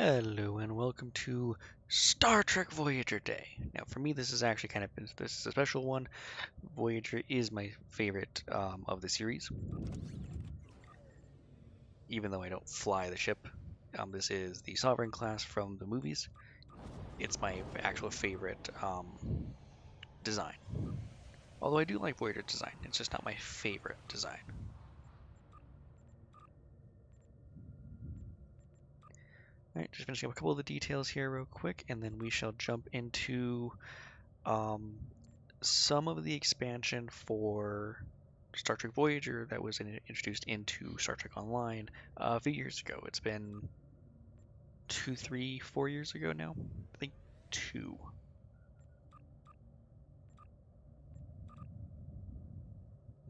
Hello and welcome to Star Trek Voyager Day. Now, for me, this is actually this is a special one. Voyager is my favorite of the series, even though I don't fly the ship. This is the Sovereign class from the movies. It's my actual favorite design. Although I do like Voyager design, it's just not my favorite design. Alright, just finishing up a couple of the details here real quick, and then we shall jump into some of the expansion for Star Trek Voyager that was introduced into Star Trek Online a few years ago. It's been 2, 3, 4 years ago now. I think 2.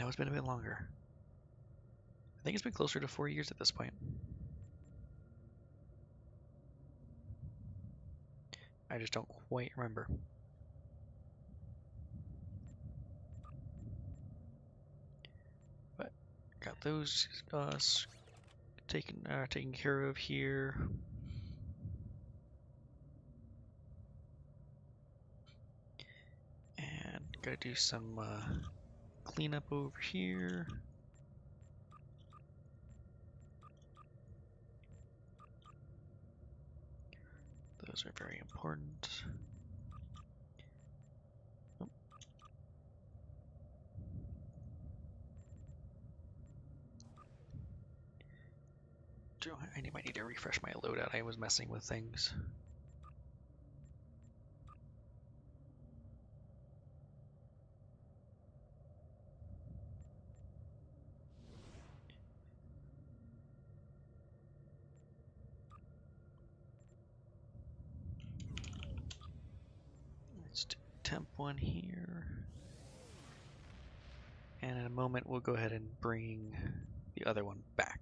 No, it's been a bit longer. I think it's been closer to 4 years at this point. I just don't quite remember. But got those taken care of here. And gotta do some cleanup over here. Those are very important. Oh. I might need to refresh my loadout. I was messing with things. Let's do temp one here. And in a moment, we'll go ahead and bring the other one back.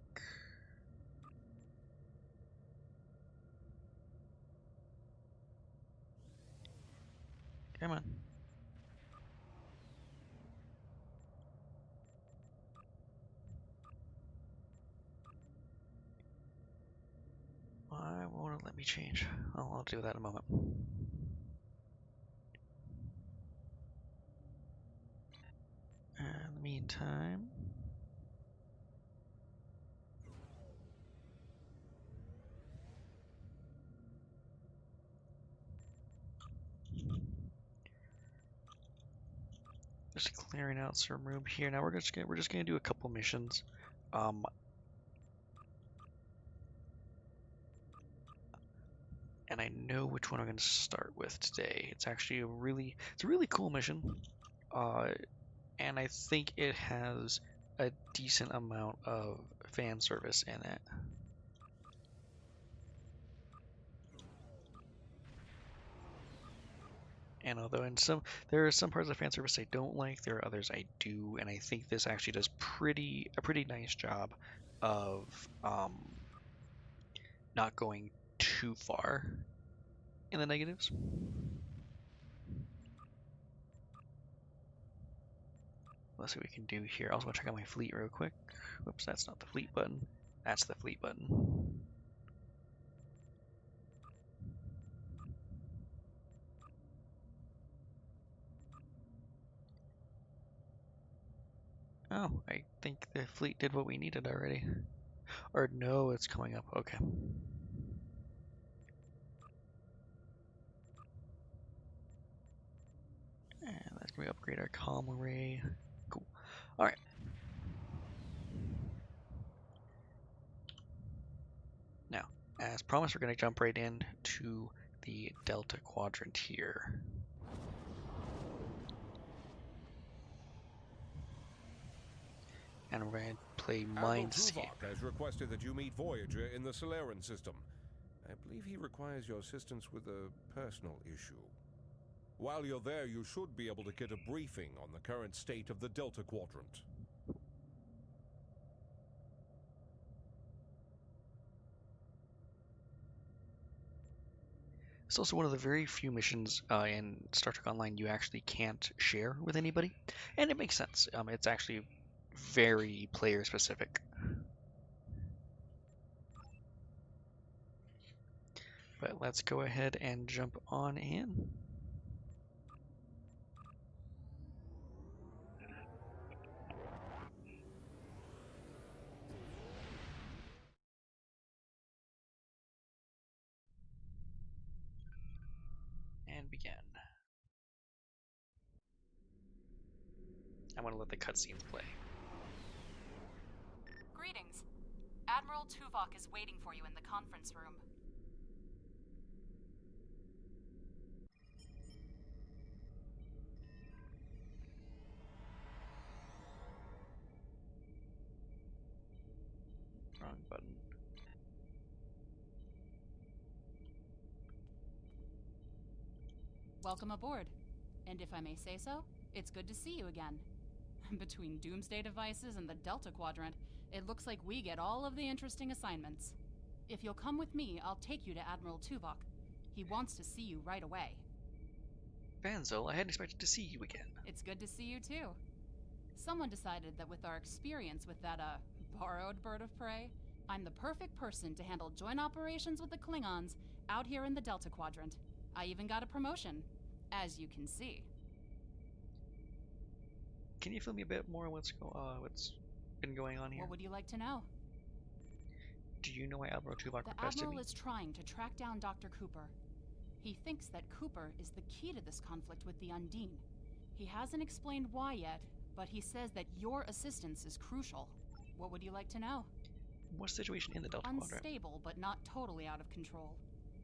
Come on. Why won't it let me change? I'll do that in a moment. In the meantime, just clearing out some room here. Now we're just gonna do a couple missions. And I know which one I'm going to start with today. It's actually a really cool mission, and I think it has a decent amount of fan service in it. And although there are some parts of fan service I don't like, there are others I do, and I think this actually does a pretty nice job of not going too far in the negatives. Let's see what we can do here. I also want to check out my fleet real quick. Whoops, that's not the fleet button. That's the fleet button. Oh, I think the fleet did what we needed already. Or no, it's coming up. Okay. And that's going to upgrade our comm array. Cool. Alright. Now, as promised, we're going to jump right in to the Delta Quadrant here. And we're going to play Mindscape. Tuvok has requested that you meet Voyager in the Solarian system. I believe he requires your assistance with a personal issue. While you're there, you should be able to get a briefing on the current state of the Delta Quadrant. It's also one of the very few missions in Star Trek Online you actually can't share with anybody, and it makes sense. It's actually very player specific. But let's go ahead and jump on in. And begin. I'm going to let the cutscenes play. Greetings. Admiral Tuvok is waiting for you in the conference room. Wrong button. Welcome aboard. And if I may say so, it's good to see you again. Between doomsday devices and the Delta Quadrant, it looks like we get all of the interesting assignments. If you'll come with me, I'll take you to Admiral Tuvok. He wants to see you right away. Vanzel, I hadn't expected to see you again. It's good to see you too. Someone decided that with our experience with that, borrowed bird of prey, I'm the perfect person to handle joint operations with the Klingons out here in the Delta Quadrant. I even got a promotion, as you can see. Can you fill me a bit more on what's been going on here? What would you like to know? Do you know why Admiral Tuvok The requested Admiral me? is trying to track down Dr. Cooper. He thinks that Cooper is the key to this conflict with the Undine. He hasn't explained why yet, but he says that your assistance is crucial. What would you like to know? What's the situation in the Delta Quadrant? Unstable, but not totally out of control.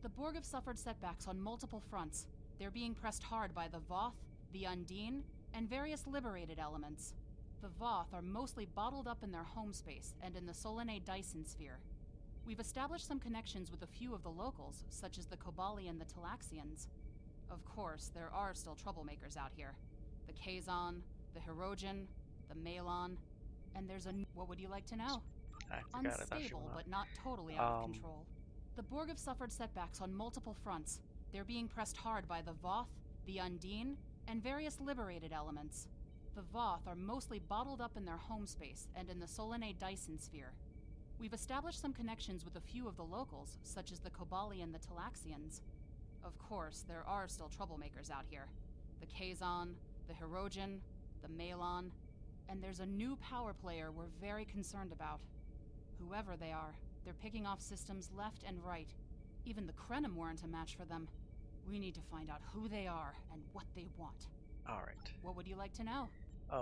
The Borg have suffered setbacks on multiple fronts. They're being pressed hard by the Voth, the Undine, and various liberated elements. The Voth are mostly bottled up in their home space and in the Solanae Dyson sphere. We've established some connections with a few of the locals, such as the Kobali and the Talaxians. Of course, there are still troublemakers out here. The Kazon, the Hirogen, the Malon, and there's a... What would you like to know? I forgot. I thought she Unstable, went on. but not totally out of control. The Borg have suffered setbacks on multiple fronts. They're being pressed hard by the Voth, the Undine, and various liberated elements. The Voth are mostly bottled up in their home space and in the Solanae Dyson sphere. We've established some connections with a few of the locals, such as the Kobali and the Talaxians. Of course, there are still troublemakers out here. The Kazon, the Hirogen, the Malon, and there's a new power player we're very concerned about. Whoever they are, they're picking off systems left and right. Even the Krenim weren't a match for them. We need to find out who they are and what they want. Alright. What would you like to know?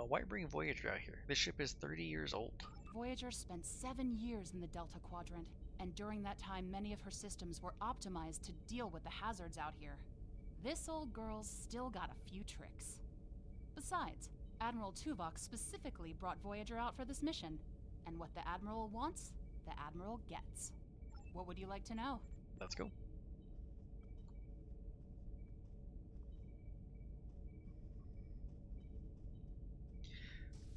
Why bring Voyager out here? This ship is 30 years old. Voyager spent 7 years in the Delta Quadrant, and during that time many of her systems were optimized to deal with the hazards out here. This old girl's still got a few tricks. Besides, Admiral Tuvok specifically brought Voyager out for this mission, and what the Admiral wants, the Admiral gets. What would you like to know? Let's go.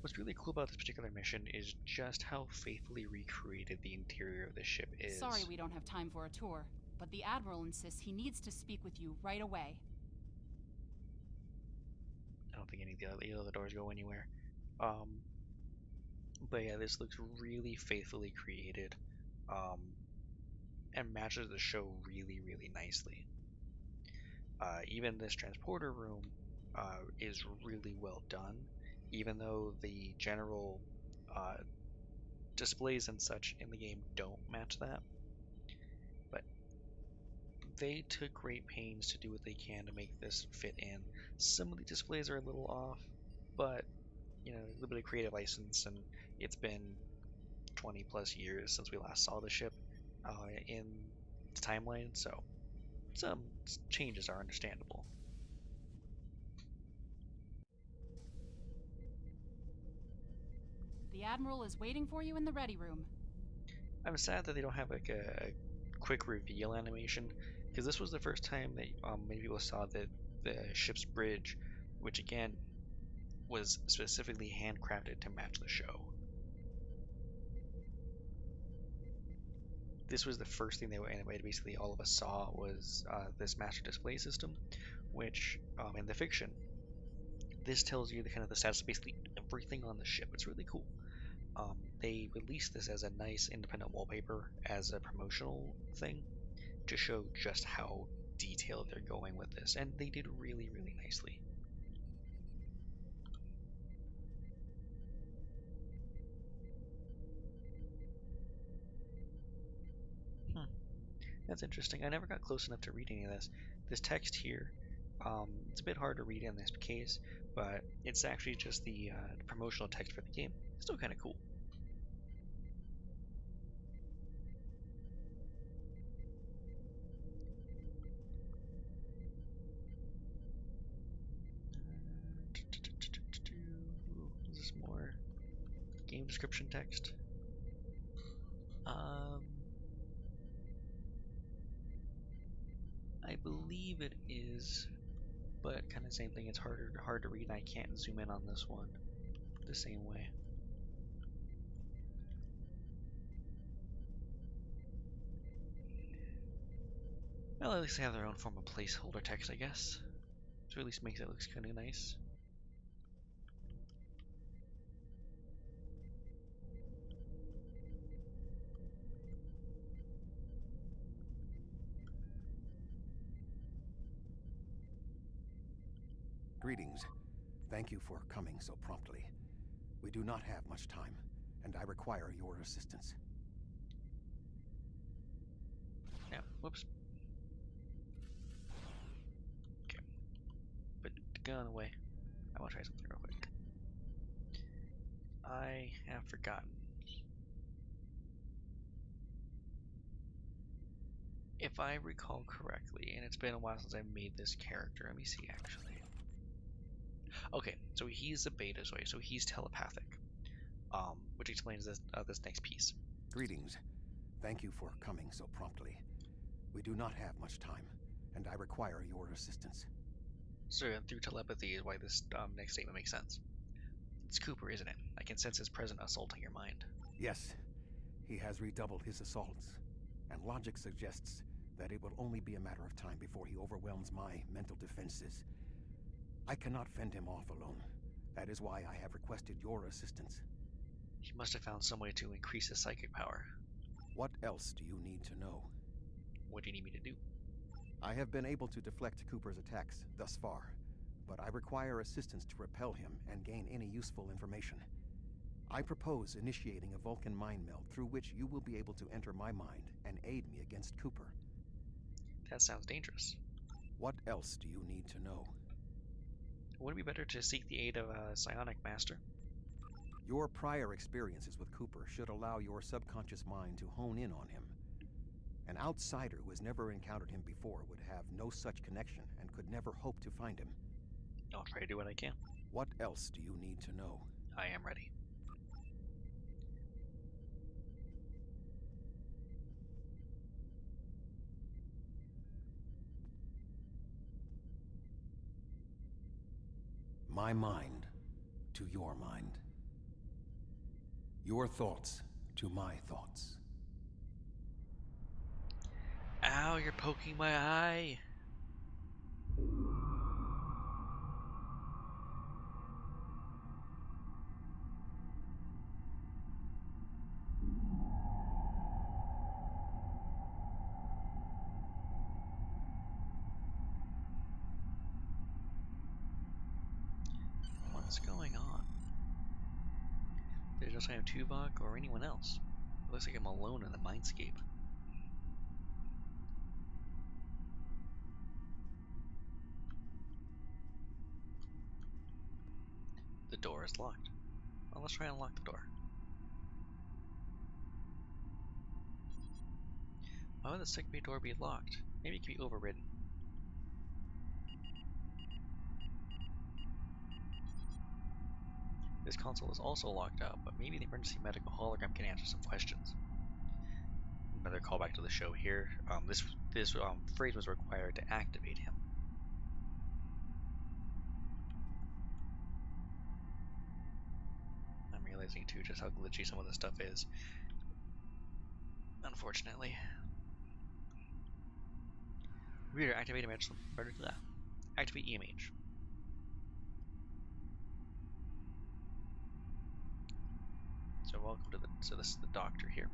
What's really cool about this particular mission is just how faithfully recreated the interior of the ship is. Sorry we don't have time for a tour, but the Admiral insists he needs to speak with you right away. I don't think any of the other doors go anywhere. But yeah, this looks really faithfully created, and matches the show really, really nicely. Even this transporter room is really well done, even though the general displays and such in the game don't match that. But they took great pains to do what they can to make this fit in. Some of the displays are a little off, but you know, a little bit of creative license, and it's been 20 plus years since we last saw the ship in the timeline, so some changes are understandable. The Admiral is waiting for you in the ready room. I'm sad that they don't have like a quick reveal animation, because this was the first time that many people saw the ship's bridge, which again was specifically handcrafted to match the show. This was the first thing they were animated. Basically, all of us saw was this master display system, which in the fiction, this tells you the kind of the status of basically everything on the ship. It's really cool. They released this as a nice independent wallpaper as a promotional thing, to show just how detailed they're going with this, and they did really, really nicely. That's interesting. I never got close enough to read any of this. This text here, it's a bit hard to read in this case, but it's actually just the promotional text for the game. It's still kind of cool. Is this more game description text? I believe it is, but kind of same thing. It's hard to read. And I can't zoom in on this one the same way. Well, at least they have their own form of placeholder text, I guess. So at least makes it look kind of nice. Greetings. Thank you for coming so promptly. We do not have much time, and I require your assistance. Yeah, whoops. Okay. Put the gun away. I want to try something real quick. I have forgotten. If I recall correctly, and it's been a while since I made this character, let me see actually. Okay, so he's a beta Zoe, so he's telepathic, which explains this next piece. Greetings. Thank you for coming so promptly. We do not have much time, and I require your assistance. So through telepathy is why this next statement makes sense. It's Cooper, isn't it? I can sense his present assaulting your mind. Yes, he has redoubled his assaults, and logic suggests that it will only be a matter of time before he overwhelms my mental defenses. I cannot fend him off alone. That is why I have requested your assistance. He must have found some way to increase his psychic power. What else do you need to know? What do you need me to do? I have been able to deflect Cooper's attacks thus far, but I require assistance to repel him and gain any useful information. I propose initiating a Vulcan mind meld through which you will be able to enter my mind and aid me against Cooper. That sounds dangerous. What else do you need to know? Would it be better to seek the aid of a psionic master? Your prior experiences with Cooper should allow your subconscious mind to hone in on him. An outsider who has never encountered him before would have no such connection and could never hope to find him. I'll try to do what I can. What else do you need to know? I am ready. My mind to your mind. Your thoughts to my thoughts. Ow, you're poking my eye! What's going on? There's no sign of Tuvok or anyone else. It looks like I'm alone in the mindscape. The door is locked. Well, let's try and unlock the door. Why would the sick bay door be locked? Maybe it could be overridden. This console is also locked out, but maybe the emergency medical hologram can answer some questions. Another callback to the show here. This phrase was required to activate him. I'm realizing too just how glitchy some of this stuff is. Unfortunately. Reader, activate activate EMH. So welcome to this is the doctor here.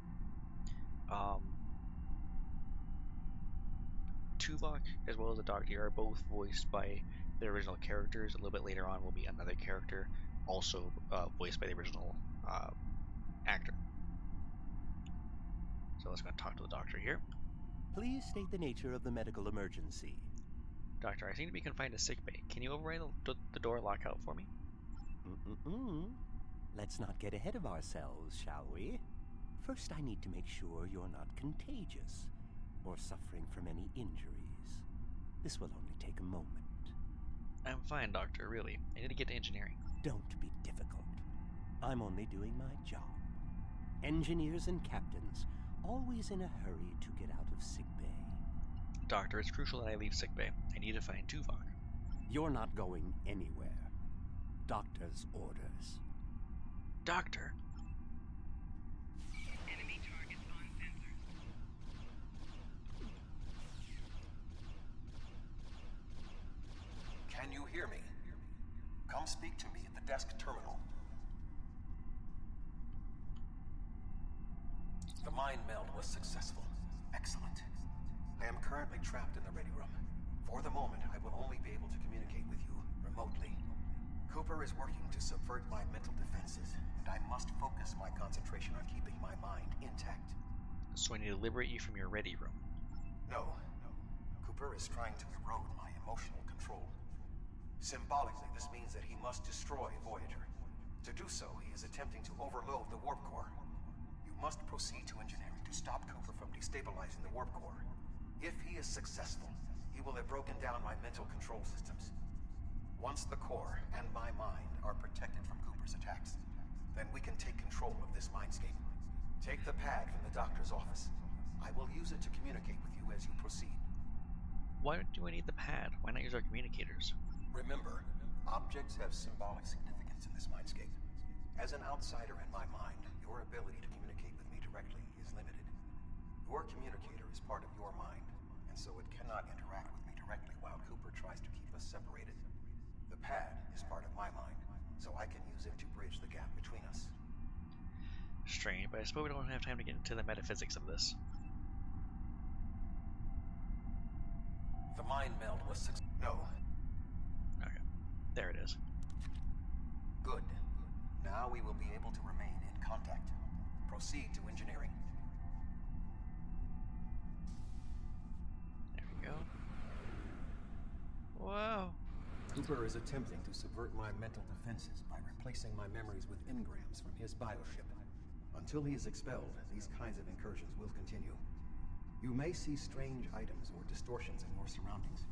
Tuvok as well as the Doctor are both voiced by the original characters. A little bit later on will be another character also voiced by the original actor. So let's go and talk to the Doctor here. Please state the nature of the medical emergency. Doctor, I seem to be confined to sickbay. Can you override the door lockout for me? Let's not get ahead of ourselves, shall we? First, I need to make sure you're not contagious or suffering from any injuries. This will only take a moment. I'm fine, Doctor, really. I need to get to engineering. Don't be difficult. I'm only doing my job. Engineers and captains, always in a hurry to get out of sickbay. Doctor, it's crucial that I leave sickbay. I need to find Tuvok. You're not going anywhere. Doctor's orders. Doctor? Enemy targets on sensors. Can you hear me? Come speak to me at the desk terminal. The mind meld was successful. Excellent. I am currently trapped in the ready room. For the moment, I will only be able to communicate with you remotely. Cooper is working to subvert my mental defenses, and I must focus my concentration on keeping my mind intact. So I need to liberate you from your ready room. No. Cooper is trying to erode my emotional control. Symbolically, this means that he must destroy Voyager. To do so, he is attempting to overload the warp core. You must proceed to engineering to stop Cooper from destabilizing the warp core. If he is successful, he will have broken down my mental control systems. Once the core and my mind are protected from Cooper's attacks, then we can take control of this mindscape. Take the pad from the doctor's office. I will use it to communicate with you as you proceed. Why do I need the pad? Why not use our communicators? Remember, objects have symbolic significance in this mindscape. As an outsider in my mind, your ability to communicate with me directly is limited. Your communicator is part of your mind, and so it cannot interact with me directly while Cooper tries to keep us separated. The pad is part of my mind, so I can use it to bridge the gap between us. Strange, but I suppose we don't have time to get into the metaphysics of this. The mind meld was successful. No. Okay, there it is. Good. Now we will be able to remain in contact. Proceed to engineering. There we go. Whoa. Cooper is attempting to subvert my mental defenses by replacing my memories with engrams from his bioship. Until he is expelled, these kinds of incursions will continue. You may see strange items or distortions in your surroundings.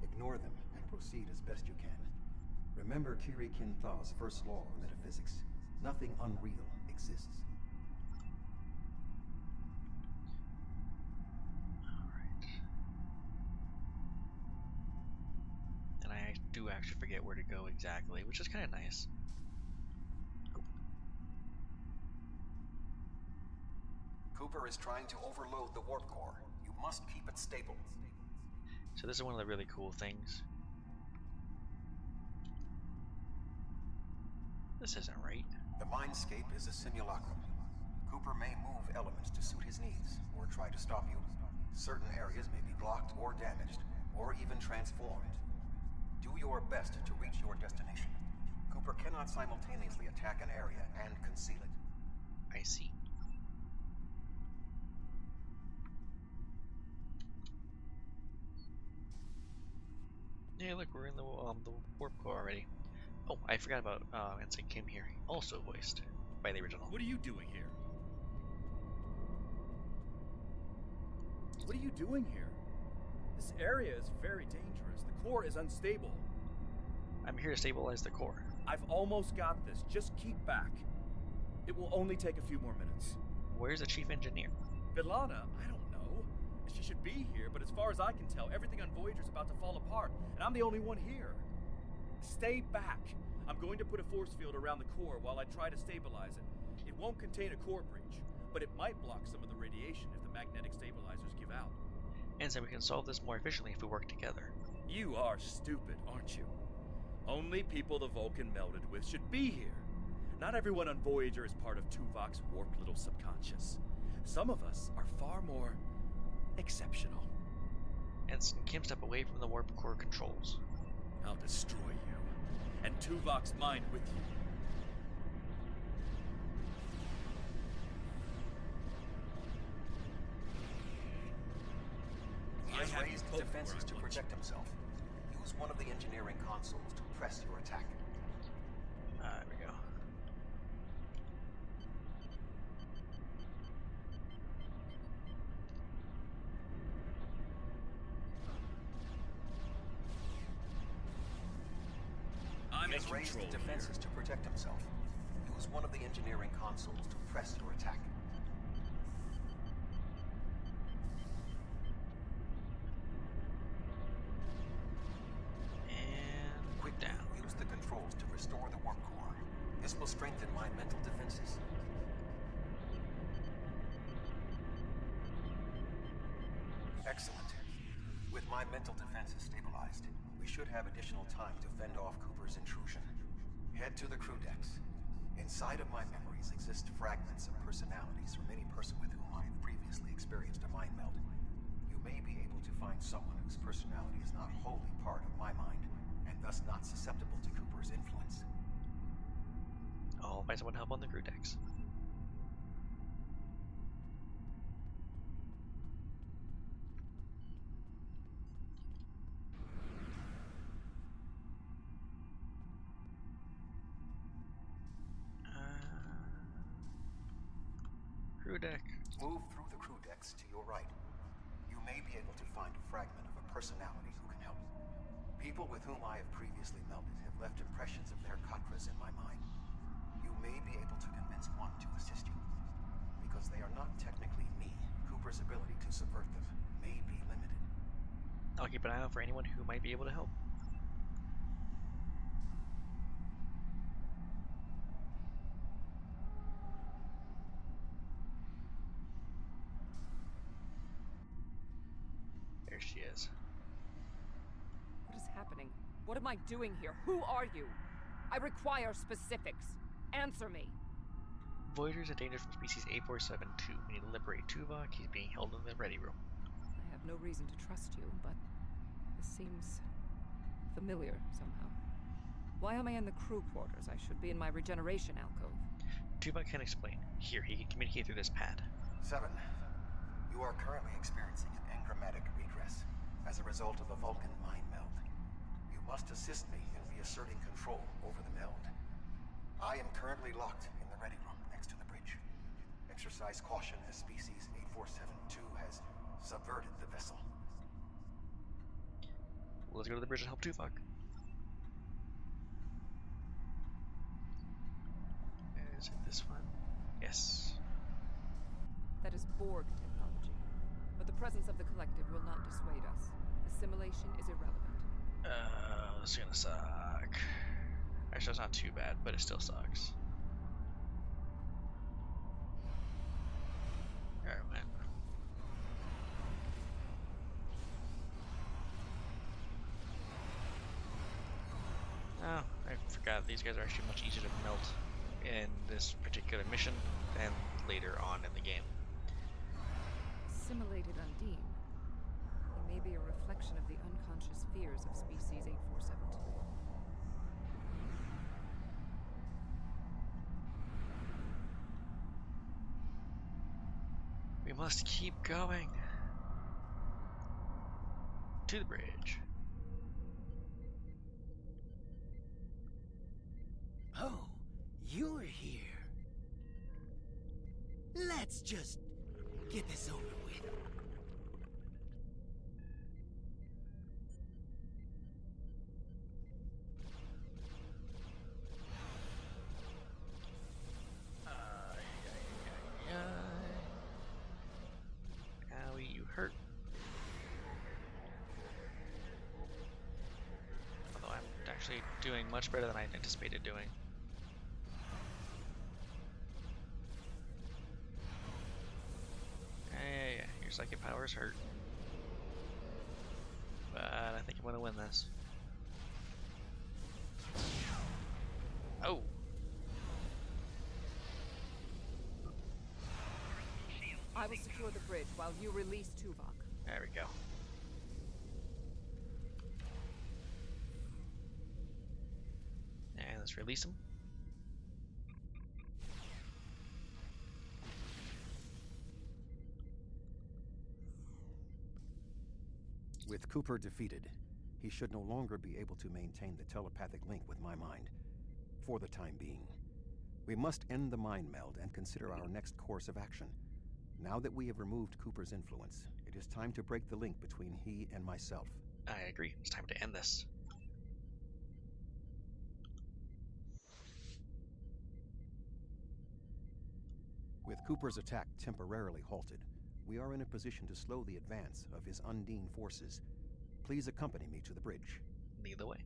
Ignore them and proceed as best you can. Remember Kiri Kinthaw's first law of metaphysics. Nothing unreal exists. Alright. And I do actually forget where to go exactly, which is kind of nice. Cooper is trying to overload the warp core. You must keep it stable. So this is one of the really cool things. This isn't right. The mindscape is a simulacrum. Cooper may move elements to suit his needs, or try to stop you. Certain areas may be blocked or damaged, or even transformed. Do your best to reach your destination. Cooper cannot simultaneously attack an area and conceal it. I see. Yeah, look, we're in the warp core already. Oh, I forgot about Ensign Kim here, also voiced by the original. What are you doing here? What are you doing here? This area is very dangerous. The core is unstable. I'm here to stabilize the core. I've almost got this. Just keep back. It will only take a few more minutes. Where's the chief engineer? B'Elanna, I don't know. She should be here, but as far as I can tell, everything on Voyager's about to fall apart, and I'm the only one here. Stay back. I'm going to put a force field around the core while I try to stabilize it. It won't contain a core breach, but it might block some of the radiation if the magnetic stabilizers give out. Ensign, we can solve this more efficiently if we work together. You are stupid, aren't you? Only people the Vulcan melded with should be here. Not everyone on Voyager is part of Tuvok's warped little subconscious. Some of us are far more exceptional. Ensign Kim, step away from the warp core controls. I'll destroy you, and Tuvok's mind with you. He has raised defenses to protect himself. Use one of the engineering consoles to press your attack. There we go. He has raised defenses to protect himself. Use one of the engineering consoles to press your attack. And Quick down. Use the controls to restore the warp core. This will strengthen my mental defenses. Excellent. With my mental defenses stabilized, we should have additional time to fend off Cooper's intrusion. Head to the crew decks. Inside of my memories exist fragments of personalities from any person with whom I have previously experienced a mind meld. You may be able to find someone whose personality is not wholly part of my mind, and thus not susceptible to Cooper's influence. I'll find someone to help on the crew decks. Crew deck. Move through the crew decks to your right. You may be able to find a fragment of a personality who can help. People with whom I have previously melded have left impressions of their Katras in my mind. You may be able to convince one to assist you. Because they are not technically me, Cooper's ability to subvert them may be limited. I'll keep an eye out for anyone who might be able to help. There she is. What is happening? What am I doing here? Who are you? I require specifics. Answer me. Voyager's in danger from species A472. We need to liberate Tuvok. He's being held in the ready room. I have no reason to trust you, but this seems familiar somehow. Why am I in the crew quarters? I should be in my regeneration alcove. Tuvok can explain. Here, he can communicate through this pad. 7. You are currently experiencing an engrammatic regress as a result of a Vulcan mind meld. You must assist me in reasserting control over the meld. I am currently locked in the ready room next to the bridge. Exercise caution as species 8472 has subverted the vessel. Let's go to the bridge and help Tuvok. Is it this one? Yes. That is Borg technology. But the presence of the collective will not dissuade us. Assimilation is irrelevant. This is gonna suck. Actually, it's not too bad, but it still sucks. Alright, man. Oh, I forgot these guys are actually much easier to melt in this particular mission than later on in the game. Assimilated Undine. He may be a reflection of the unconscious fears of species 8472. We must keep going. To the bridge. Oh, you're here. Let's just get this over with. Owie, you hurt. Although I'm actually doing much better than I anticipated doing. Yeah, your psychic powers hurt. But I think I'm gonna win this. Oh! I will secure the bridge while you release Tuvok. There we go. Let's release him. With Cooper defeated, he should no longer be able to maintain the telepathic link with my mind, for the time being. We must end the mind meld and consider our next course of action. Now that we have removed Cooper's influence, it is time to break the link between he and myself. I agree. It's time to end this. With Cooper's attack temporarily halted, we are in a position to slow the advance of his Undine forces. Please accompany me to the bridge. Lead the way.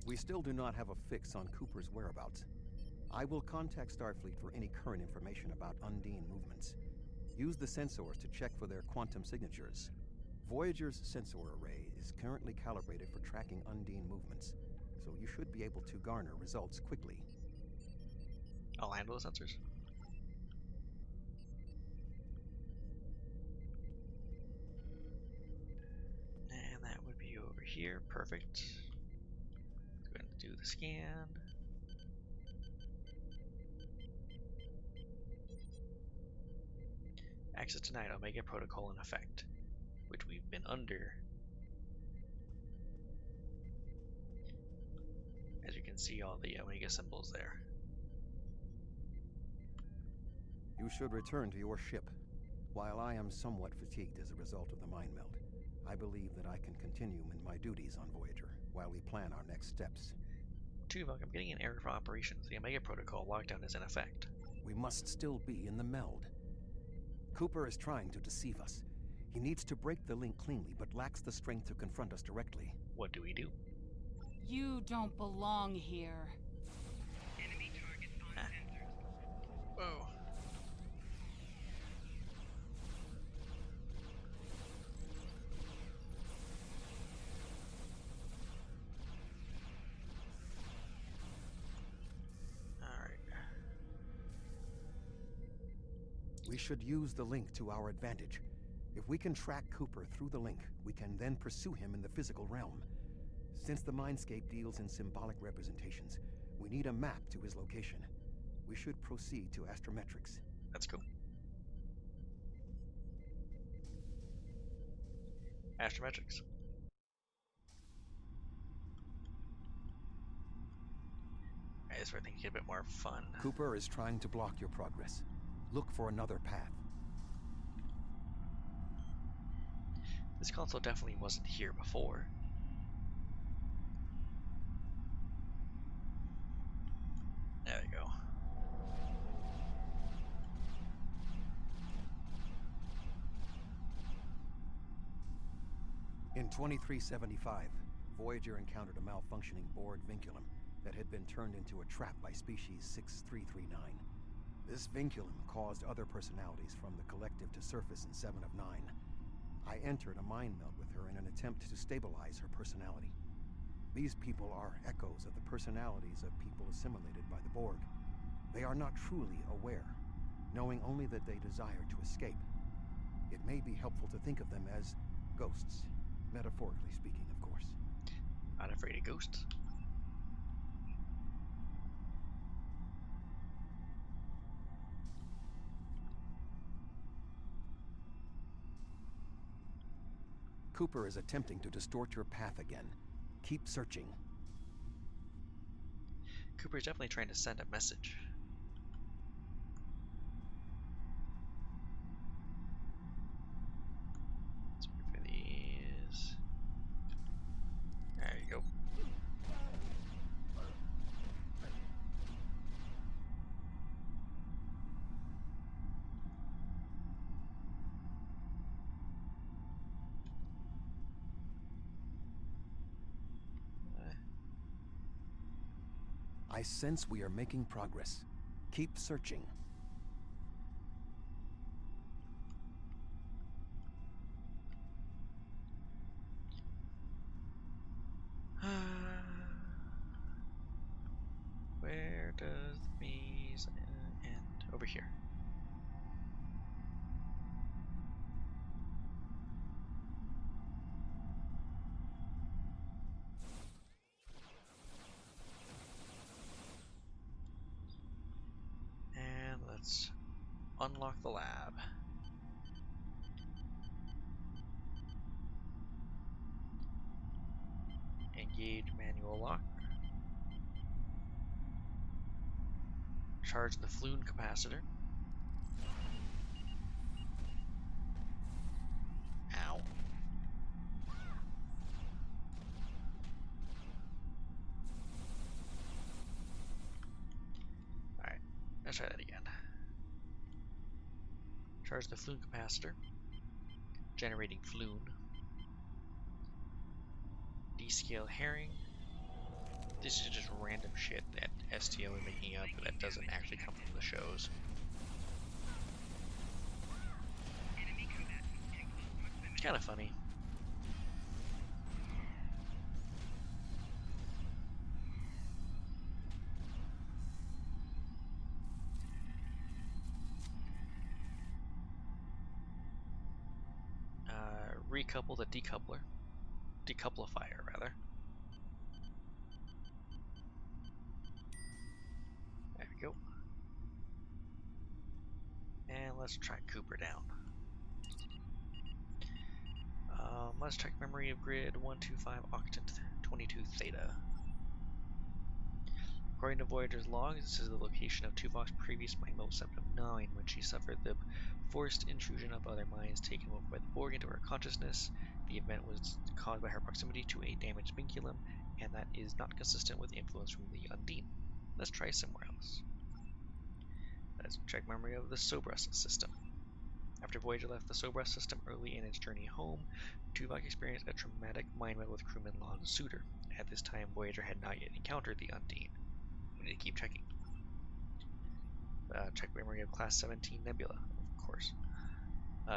We still do not have a fix on Cooper's whereabouts. I will contact Starfleet for any current information about Undine movements. Use the sensors to check for their quantum signatures. Voyager's sensor array is currently calibrated for tracking Undine movements, so you should be able to garner results quickly. I'll handle the sensors. And that would be over here. Perfect. Go ahead and do the scan. Access denied. Omega protocol in effect, which we've been under. As you can see, all the Omega symbols there. You should return to your ship. While I am somewhat fatigued as a result of the mind meld, I believe that I can continue in my duties on Voyager while we plan our next steps. Tuvok, I'm getting an error for operations. The Omega protocol lockdown is in effect. We must still be in the meld. Cooper is trying to deceive us. He needs to break the link cleanly, but lacks the strength to confront us directly. What do we do? You don't belong here. Enemy targets on sensors. Whoa. We should use the link to our advantage. If we can track Cooper through the link, we can then pursue him in the physical realm. Since the Mindscape deals in symbolic representations, we need a map to his location. We should proceed to astrometrics. That's cool. Astrometrics. Alright, this is where things get a bit more fun. Cooper is trying to block your progress. Look for another path. This console definitely wasn't here before. There we go. In 2375, Voyager encountered a malfunctioning Borg vinculum that had been turned into a trap by species 6339. This vinculum caused other personalities from the collective to surface in 7 of 9. I entered a mind meld with her in an attempt to stabilize her personality. These people are echoes of the personalities of people assimilated by the Borg. They are not truly aware, knowing only that they desire to escape. It may be helpful to think of them as ghosts, metaphorically speaking, of course. Not afraid of ghosts. Cooper is attempting to distort your path again. Keep searching. Cooper's definitely trying to send a message. Let's wait for these. There you go. I sense we are making progress. Keep searching. Where does the maze end? Over here. And let's unlock the lab. Engage manual lock. Charge the fluid capacitor. Ow. Alright, let's try that again. Charge the fluid capacitor. Generating fluid. Descale herring. This is just random shit that STO is making up that doesn't actually come from the shows. It's kind of funny. Recouple the decoupler. Decouplifier, rather. There we go. And let's track Cooper down. Let's check memory of grid 125 octant 22 theta. According to Voyager's logs, this is the location of Tuvok's previous mind melt 709 when she suffered the forced intrusion of other minds taken over by the Borg into her consciousness. The event was caused by her proximity to a damaged vinculum, and that is not consistent with influence from the Undine. Let's try somewhere else. Let's check memory of the Sobrus system. After Voyager left the Sobrus system early in its journey home, Tuvok experienced a traumatic mind meld with crewman Lon Suter. At this time, Voyager had not yet encountered the Undine. We need to keep checking. Check memory of Class 17 Nebula, of course.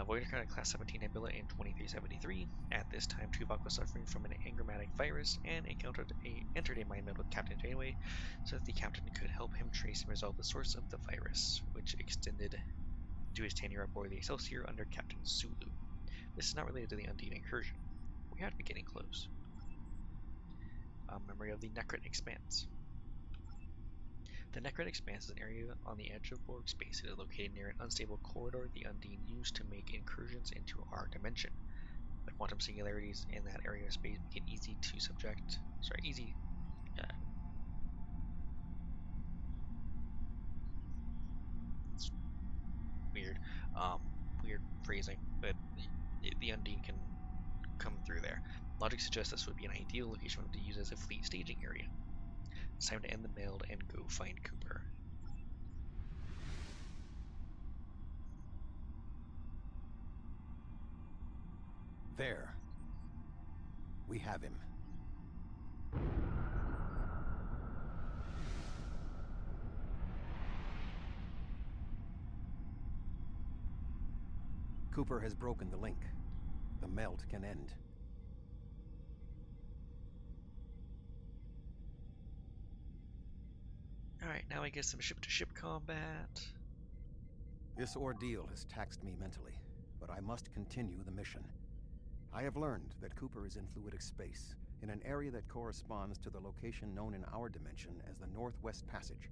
Voyager encountered Class 17 Nebula in 2373. At this time, Tuvok was suffering from an angiomatic virus and entered a mind meld with Captain Janeway so that the captain could help him trace and resolve the source of the virus, which extended to his tenure aboard the Excelsior under Captain Sulu. This is not related to the Undine incursion. We have to be getting close. Memory of the Necrit Expanse. The Necrit Expanse is an area on the edge of Borg space. It is located near an unstable corridor the Undine used to make incursions into our dimension. The quantum singularities in that area of space make it easy to subject. It's weird. Weird phrasing, but the Undine can come through there. Logic suggests this would be an ideal location for them to use as a fleet staging area. It's time to end the meld and go find Cooper. There. We have him. Cooper has broken the link. The meld can end. Alright, now I get some ship-to-ship combat. This ordeal has taxed me mentally, but I must continue the mission. I have learned that Cooper is in fluidic space, in an area that corresponds to the location known in our dimension as the Northwest Passage.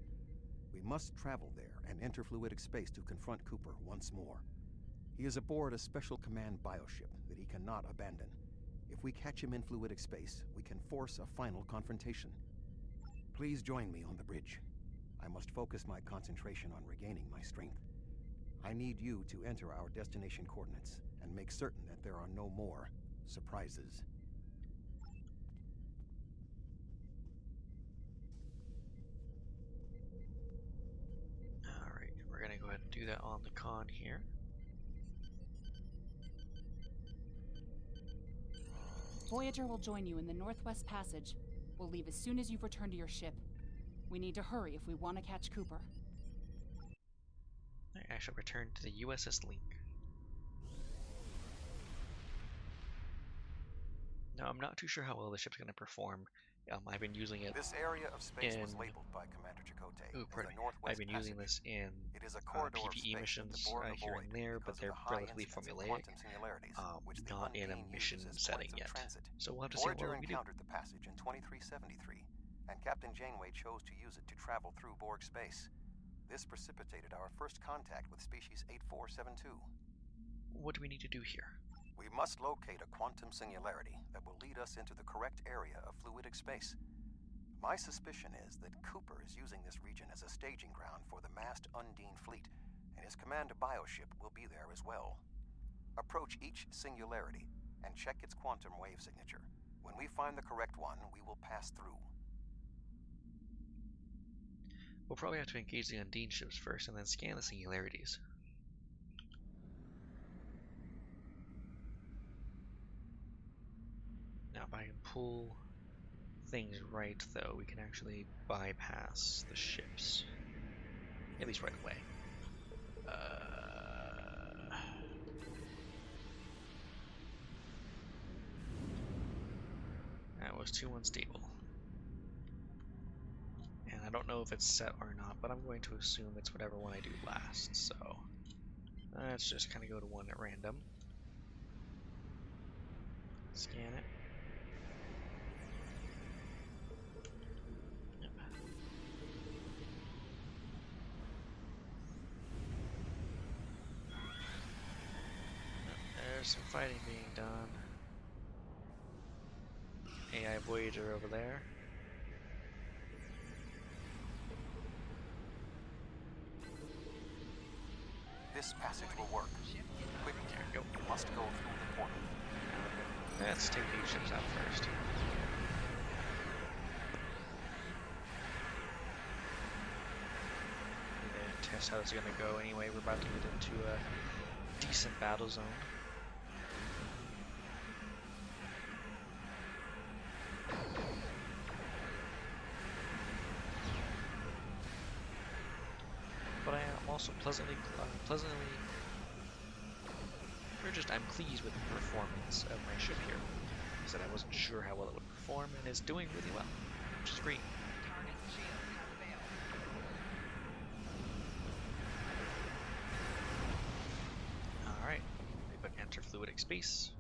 We must travel there and enter fluidic space to confront Cooper once more. He is aboard a special command bioship that he cannot abandon. If we catch him in fluidic space, we can force a final confrontation. Please join me on the bridge. I must focus my concentration on regaining my strength. I need you to enter our destination coordinates and make certain that there are no more surprises. Alright, we're gonna go ahead and do that on the con here. Voyager will join you in the Northwest Passage. We'll leave as soon as you've returned to your ship. We need to hurry if we want to catch Cooper. I shall return to the USS Link. Now, I'm not too sure how well the ship's going to perform I've been using it This area of space in. was labeled by Commander Chakotay Ooh, as pardon the me. Northwest I've been using Passage. this in It is a corridor of PvE space that the missions Borg here avoid and there, but because of they're the high relatively incidence of formulaic, quantum singularities, which the not in a Undine mission uses as setting points of yet. transit. So we'll have to see how Voyager well we do. encountered the passage in 2373, and Captain Janeway chose to use it to travel through Borg space. This precipitated our first contact with species 8472. What do we need to do here? We must locate a quantum singularity that will lead us into the correct area of fluidic space. My suspicion is that Cooper is using this region as a staging ground for the massed Undine fleet, and his command bioship will be there as well. Approach each singularity and check its quantum wave signature. When we find the correct one, we will pass through. We'll probably have to engage the Undine ships first and then scan the singularities. Now, if I can pull things right, though, we can actually bypass the ships. At least right away. That was too unstable. And I don't know if it's set or not, but I'm going to assume it's whatever one I do last, so let's just kind of go to one at random. Scan it. Yep. There's some fighting being done. AI Voyager over there. This passage will work. Quickly, There we go. you must go through the portal. Let's take these ships out first. Test how this is going to go anyway. We're about to get into a decent battle zone. But I am also I'm pleased with the performance of my ship here. I said I wasn't sure how well it would perform, and it's doing really well, which is great. Target shield has failed. Alright, we enter fluidic space.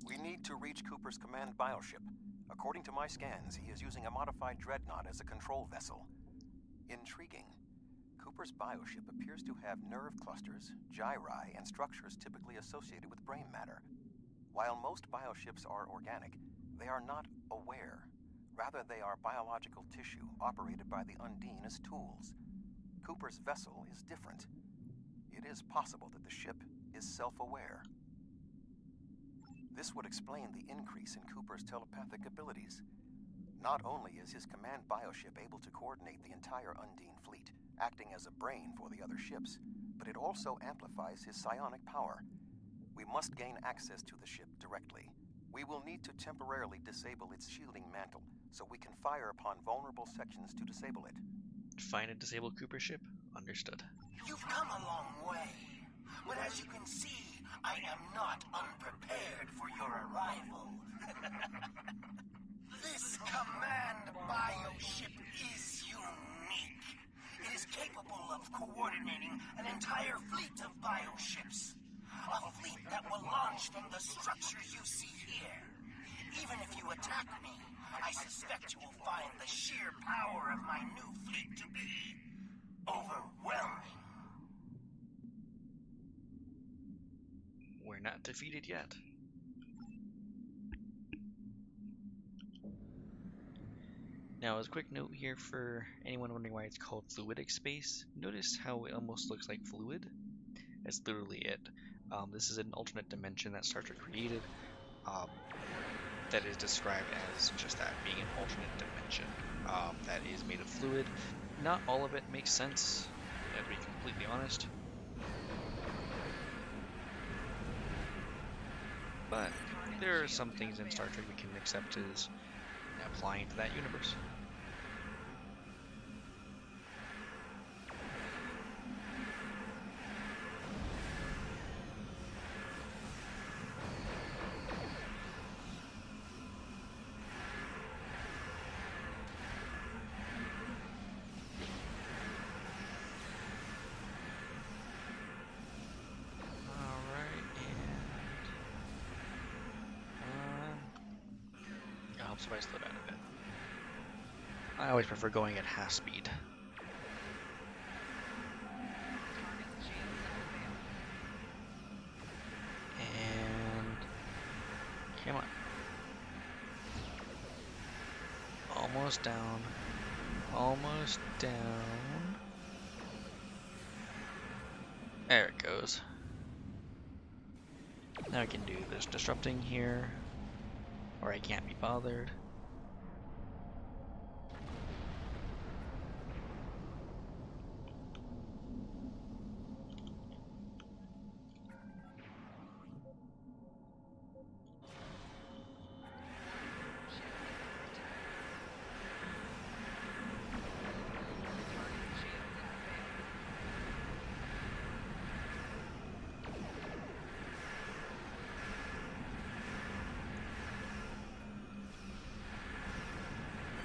We need to reach Cooper's command bioship. According to my scans, he is using a modified dreadnought as a control vessel. Intriguing. Cooper's bioship appears to have nerve clusters, gyri, and structures typically associated with brain matter. While most bioships are organic, they are not aware. Rather, they are biological tissue operated by the Undine as tools. Cooper's vessel is different. It is possible that the ship is self-aware. This would explain the increase in Cooper's telepathic abilities. Not only is his command bioship able to coordinate the entire Undine fleet, acting as a brain for the other ships, but it also amplifies his psionic power. We must gain access to the ship directly. We will need to temporarily disable its shielding mantle, so we can fire upon vulnerable sections to disable it. Find and disable Cooper ship? Understood. You've come a long way, but as you can see, I am not unprepared for your arrival. This command bioship is unique. It is capable of coordinating an entire fleet of bioships. A fleet that will launch from the structures you see here. Even if you attack me, I suspect you will find the sheer power of my new fleet to be overwhelming. We're not defeated yet. Now, as a quick note here for anyone wondering why it's called fluidic space, notice how it almost looks like fluid? That's literally it. This is an alternate dimension that Star Trek created that is described as just that, being an alternate dimension that is made of fluid. Not all of it makes sense, to be completely honest. But there are some things in Star Trek we can accept as applying to that universe. helps if I slow down a bit. I always prefer going at half speed. And come on. Almost down. Almost down. There it goes. Now I can do this disrupting here, or I can't be bothered.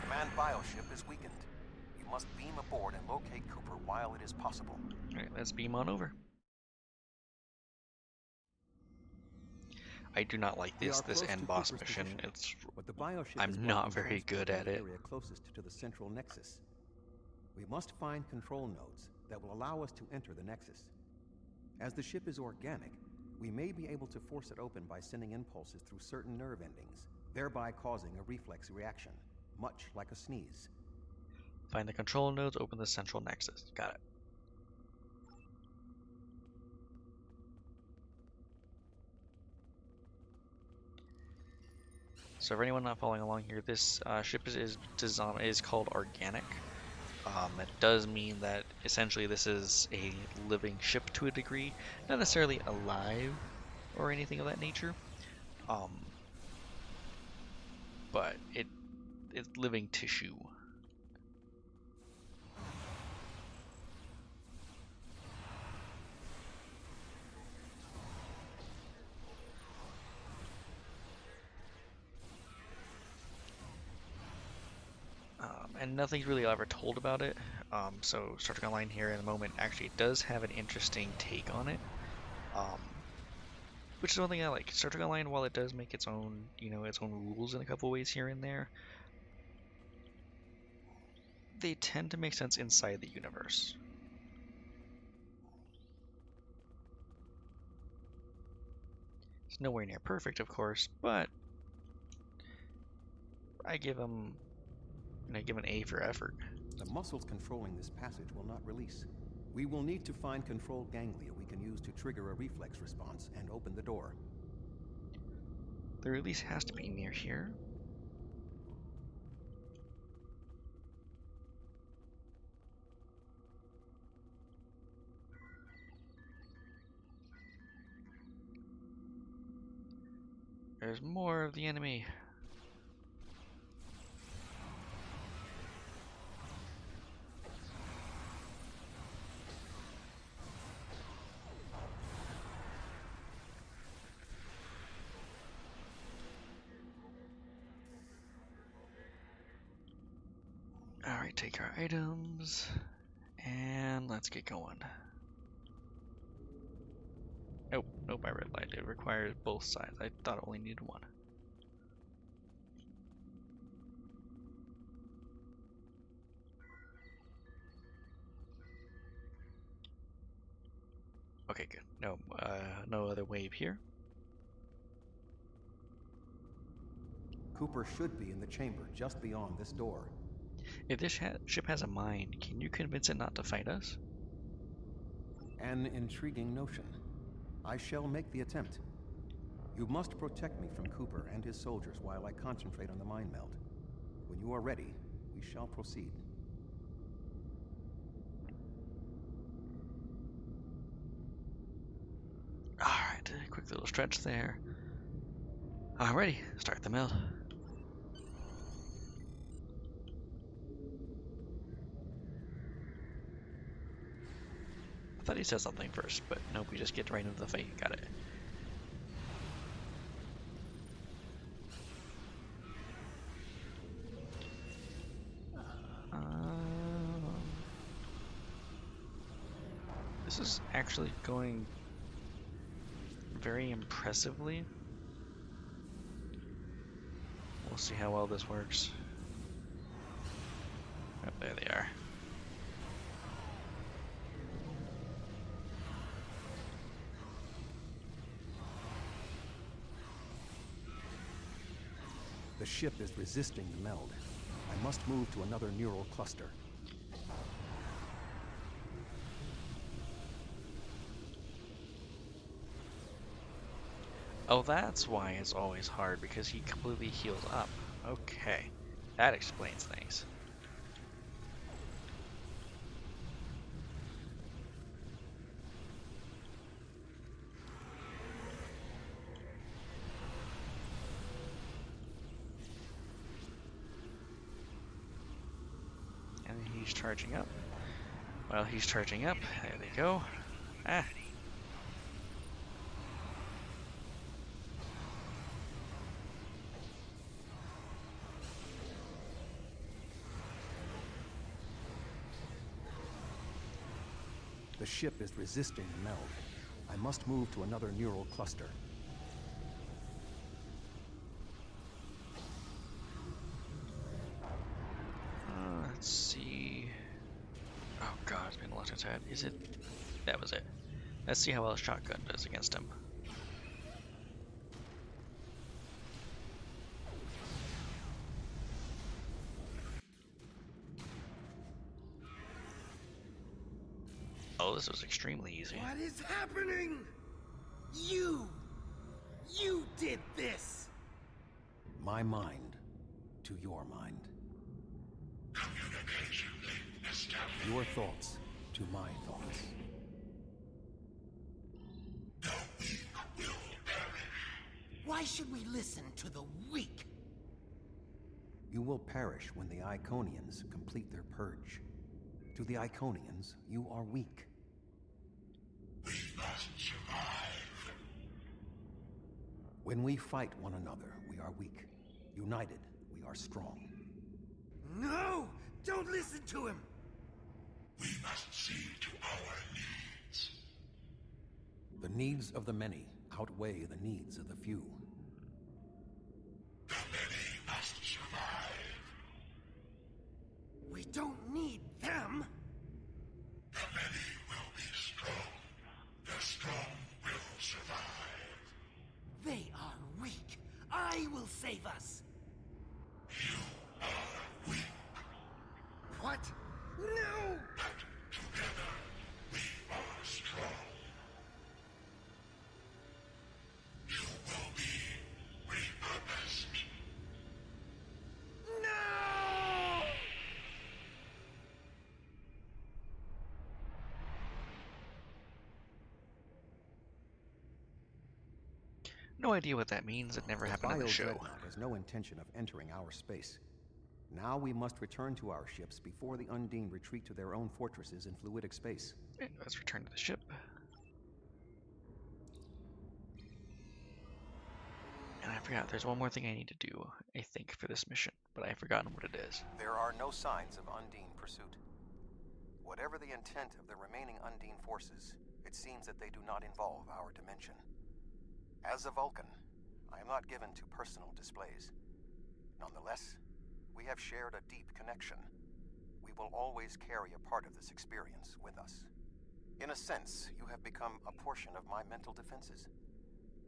Command bioship is weakened. You must beam aboard and locate Cooper while it is possible. Alright, let's beam on over. I do not like this end boss mission. It's but the bioship I'm is not blocking very transport good in at the it. area closest to the central nexus. We must find control nodes that will allow us to enter the nexus. As the ship is organic, we may be able to force it open by sending impulses through certain nerve endings, thereby causing a reflex reaction, much like a sneeze. Find the control nodes, open the central nexus. Got it. So for anyone not following along here, this ship is called organic. That does mean that essentially this is a living ship to a degree, not necessarily alive or anything of that nature, but it's living tissue. And nothing's really ever told about it. So Star Trek Online here in a moment actually does have an interesting take on it, which is one thing I like. Star Trek Online, while it does make its own, its own rules in a couple ways here and there, they tend to make sense inside the universe. It's nowhere near perfect, of course, but I give them. I give an A for effort. The muscles controlling this passage will not release. We will need to find control ganglia we can use to trigger a reflex response and open the door. The release has to be near here. There's more of the enemy. Alright, take our items, and let's get going. Nope, I red light. It requires both sides. I thought it only needed one. Okay, good. No other wave here. Cooper should be in the chamber just beyond this door. If this ship has a mind, can you convince it not to fight us? An intriguing notion. I shall make the attempt. You must protect me from Cooper and his soldiers while I concentrate on the mind meld. When you are ready, we shall proceed. Alright, a quick little stretch there. Alrighty, start the meld. I thought he said something first, but nope, we just get right into the fight. Got it. This is actually going very impressively. We'll We'll see how well this works. Oh, there they are. The ship is resisting the meld. I must move to another neural cluster. Oh, that's why it's always hard, because he completely heals up. Okay, that explains things. And he's charging up. Well, he's charging up. There they go. Ah. The ship is resisting the meld. I must move to another neural cluster. Let's see. Oh god, it's been a long time. Is it? That was it. Let's see how well a shotgun does against him. Oh, this was extremely easy. What is happening? You did this! My mind to your mind. Communication link established. Your thoughts to my thoughts. The weak will perish. Why should we listen to the weak? You will perish when the Iconians complete their purge. To the Iconians, you are weak. We must survive. When we fight one another, we are weak. United, we are strong. No! Don't listen to him! We must see to our needs. The needs of the many outweigh the needs of the few. The many must survive. We don't need them. The many will be strong. The strong will survive. They are weak. I will save us. You are weak. What? No! But together, we are strong. You will be repurposed. No! No idea what that means. It never happened in the show. Bio-Dreadnought has no intention of entering our space. Now we must return to our ships before the Undine retreat to their own fortresses in fluidic space. Okay, let's return to the ship. And I forgot, there's one more thing I need to do, I think, for this mission, but I've forgotten what it is. There are no signs of Undine pursuit. Whatever the intent of the remaining Undine forces, it seems that they do not involve our dimension. As a Vulcan, I am not given to personal displays. Nonetheless, we have shared a deep connection. We will always carry a part of this experience with us. In a sense, you have become a portion of my mental defenses.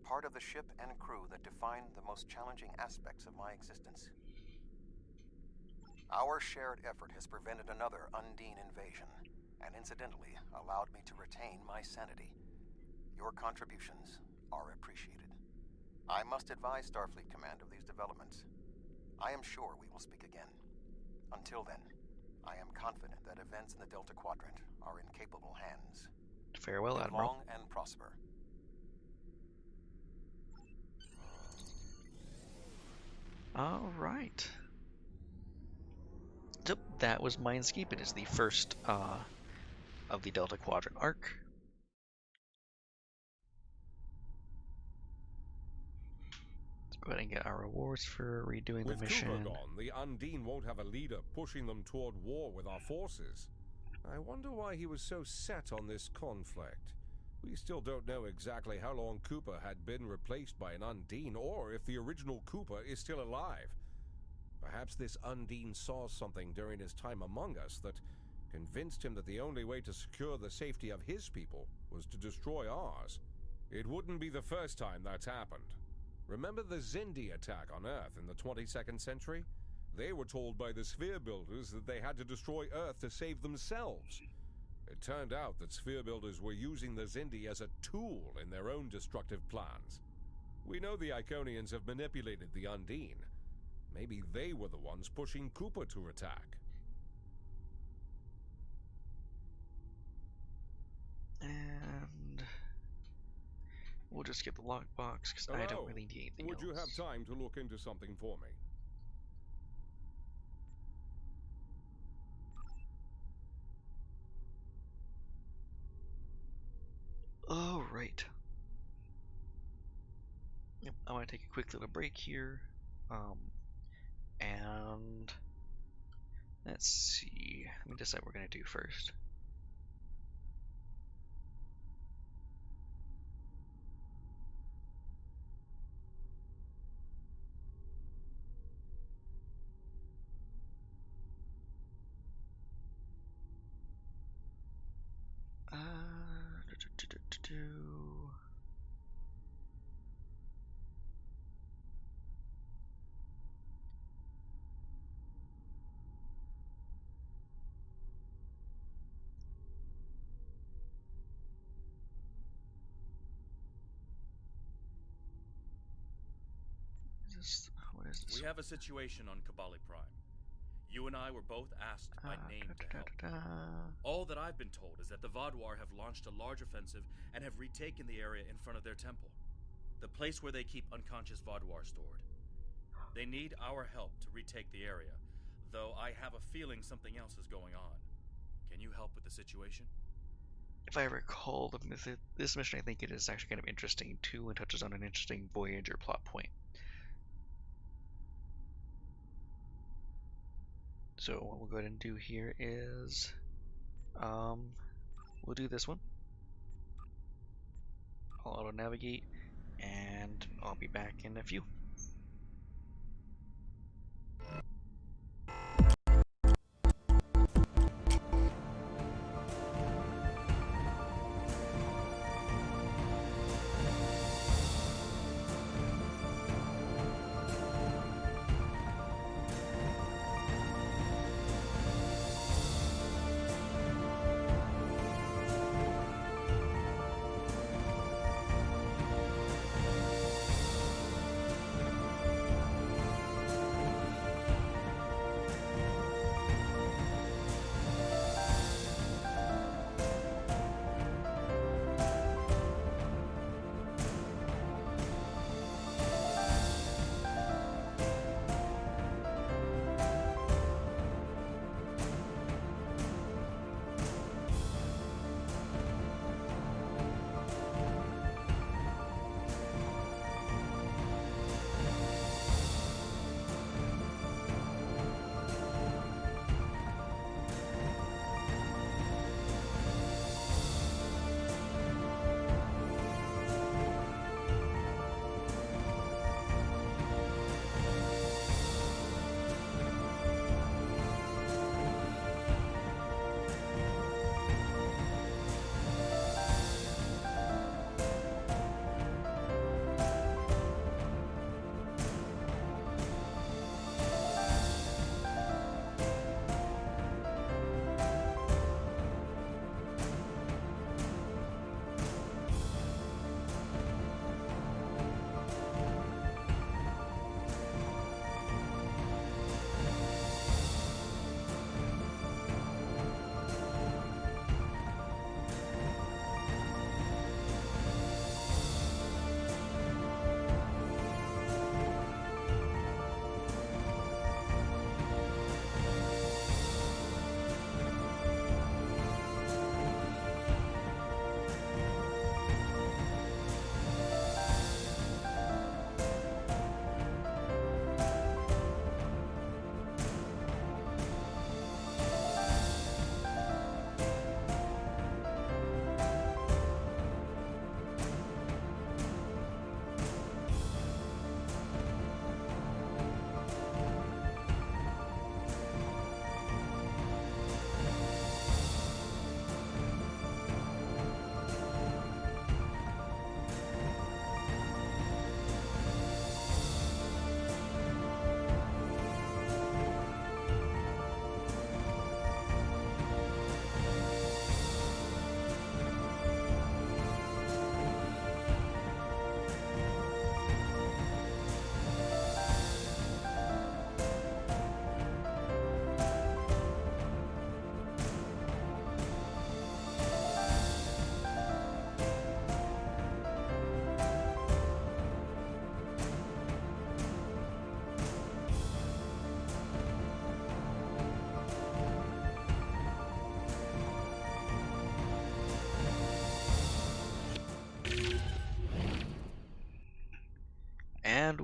Part of the ship and crew that define the most challenging aspects of my existence. Our shared effort has prevented another Undine invasion, and incidentally allowed me to retain my sanity. Your contributions are appreciated. I must advise Starfleet Command of these developments. I am sure we will speak again. Until then, I am confident that events in the Delta Quadrant are in capable hands. Farewell, Live Admiral. long and prosper. Alright. So that was Mindscape. It is the first of the Delta Quadrant arc. Let's go ahead and get our rewards for redoing the With mission. Cooper gone, the Undine won't have a leader pushing them toward war with our forces. I wonder why he was so set on this conflict. We still don't know exactly how long Cooper had been replaced by an Undine, or if the original Cooper is still alive. Perhaps this Undine saw something during his time among us that convinced him that the only way to secure the safety of his people was to destroy ours. It wouldn't be the first time that's happened. Remember the Zindi attack on Earth in the 22nd century? They were told by the Sphere Builders that they had to destroy Earth to save themselves. It turned out that Sphere Builders were using the Zindi as a tool in their own destructive plans. We know the Iconians have manipulated the Undine. Maybe they were the ones pushing Cooper to attack. And we'll just get the lockbox because I don't really need anything Would else. you have time to look into something for me? All right. Yep, I want to take a quick little break here. And let's see. Let me decide what we're going to do first. What is this? We have a situation on Kabali Prime. You and I were both asked by name to help. All that I've been told is that the Vaadwaur have launched a large offensive and have retaken the area in front of their temple, the place where they keep unconscious Vaadwaur stored. They need our help to retake the area, though I have a feeling something else is going on. Can you help with the situation? If I recall this mission, I think it is actually kind of interesting too, and touches on an interesting Voyager plot point. So what we'll go ahead and do here is, we'll do this one. I'll auto navigate, and I'll be back in a few.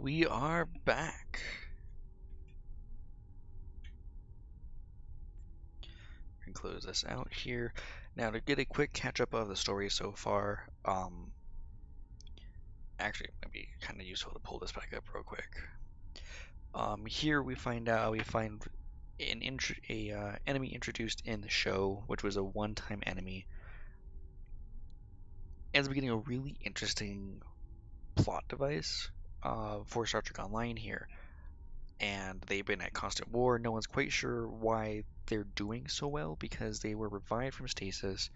we are back. We can close this out here. Now, to get a quick catch up of the story so far, actually, it might be kind of useful to pull this back up real quick. Here we find an enemy introduced in the show, which was a one-time enemy. Ends up getting a really interesting plot device for Star Trek Online here, and they've been at constant war. No one's quite sure why they're doing so well, because they were revived from stasis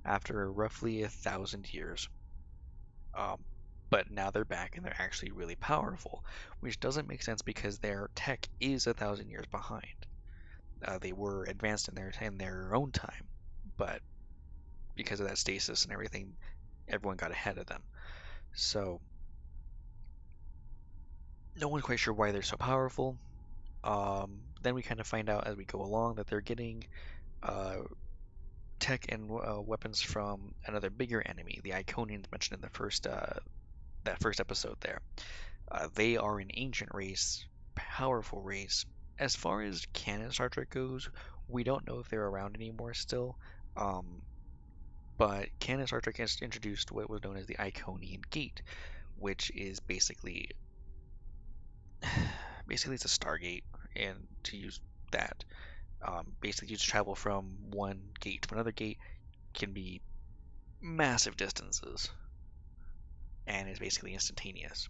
after roughly 1,000 years. But now they're back and they're actually really powerful, which doesn't make sense because their tech is 1,000 years behind. They were advanced in their own time, but because of that stasis and everything, everyone got ahead of them. So no one's quite sure why they're so powerful. Then we kind of find out as we go along that they're getting tech and weapons from another bigger enemy, the Iconians mentioned in the first episode there. They are an ancient race, powerful race. As far as canon Star Trek goes, we don't know if they're around anymore still. But canon Star Trek has introduced what was known as the Iconian Gate, which is basically it's a Stargate, and to use that, basically you just travel from one gate to another gate, can be massive distances, and is basically instantaneous.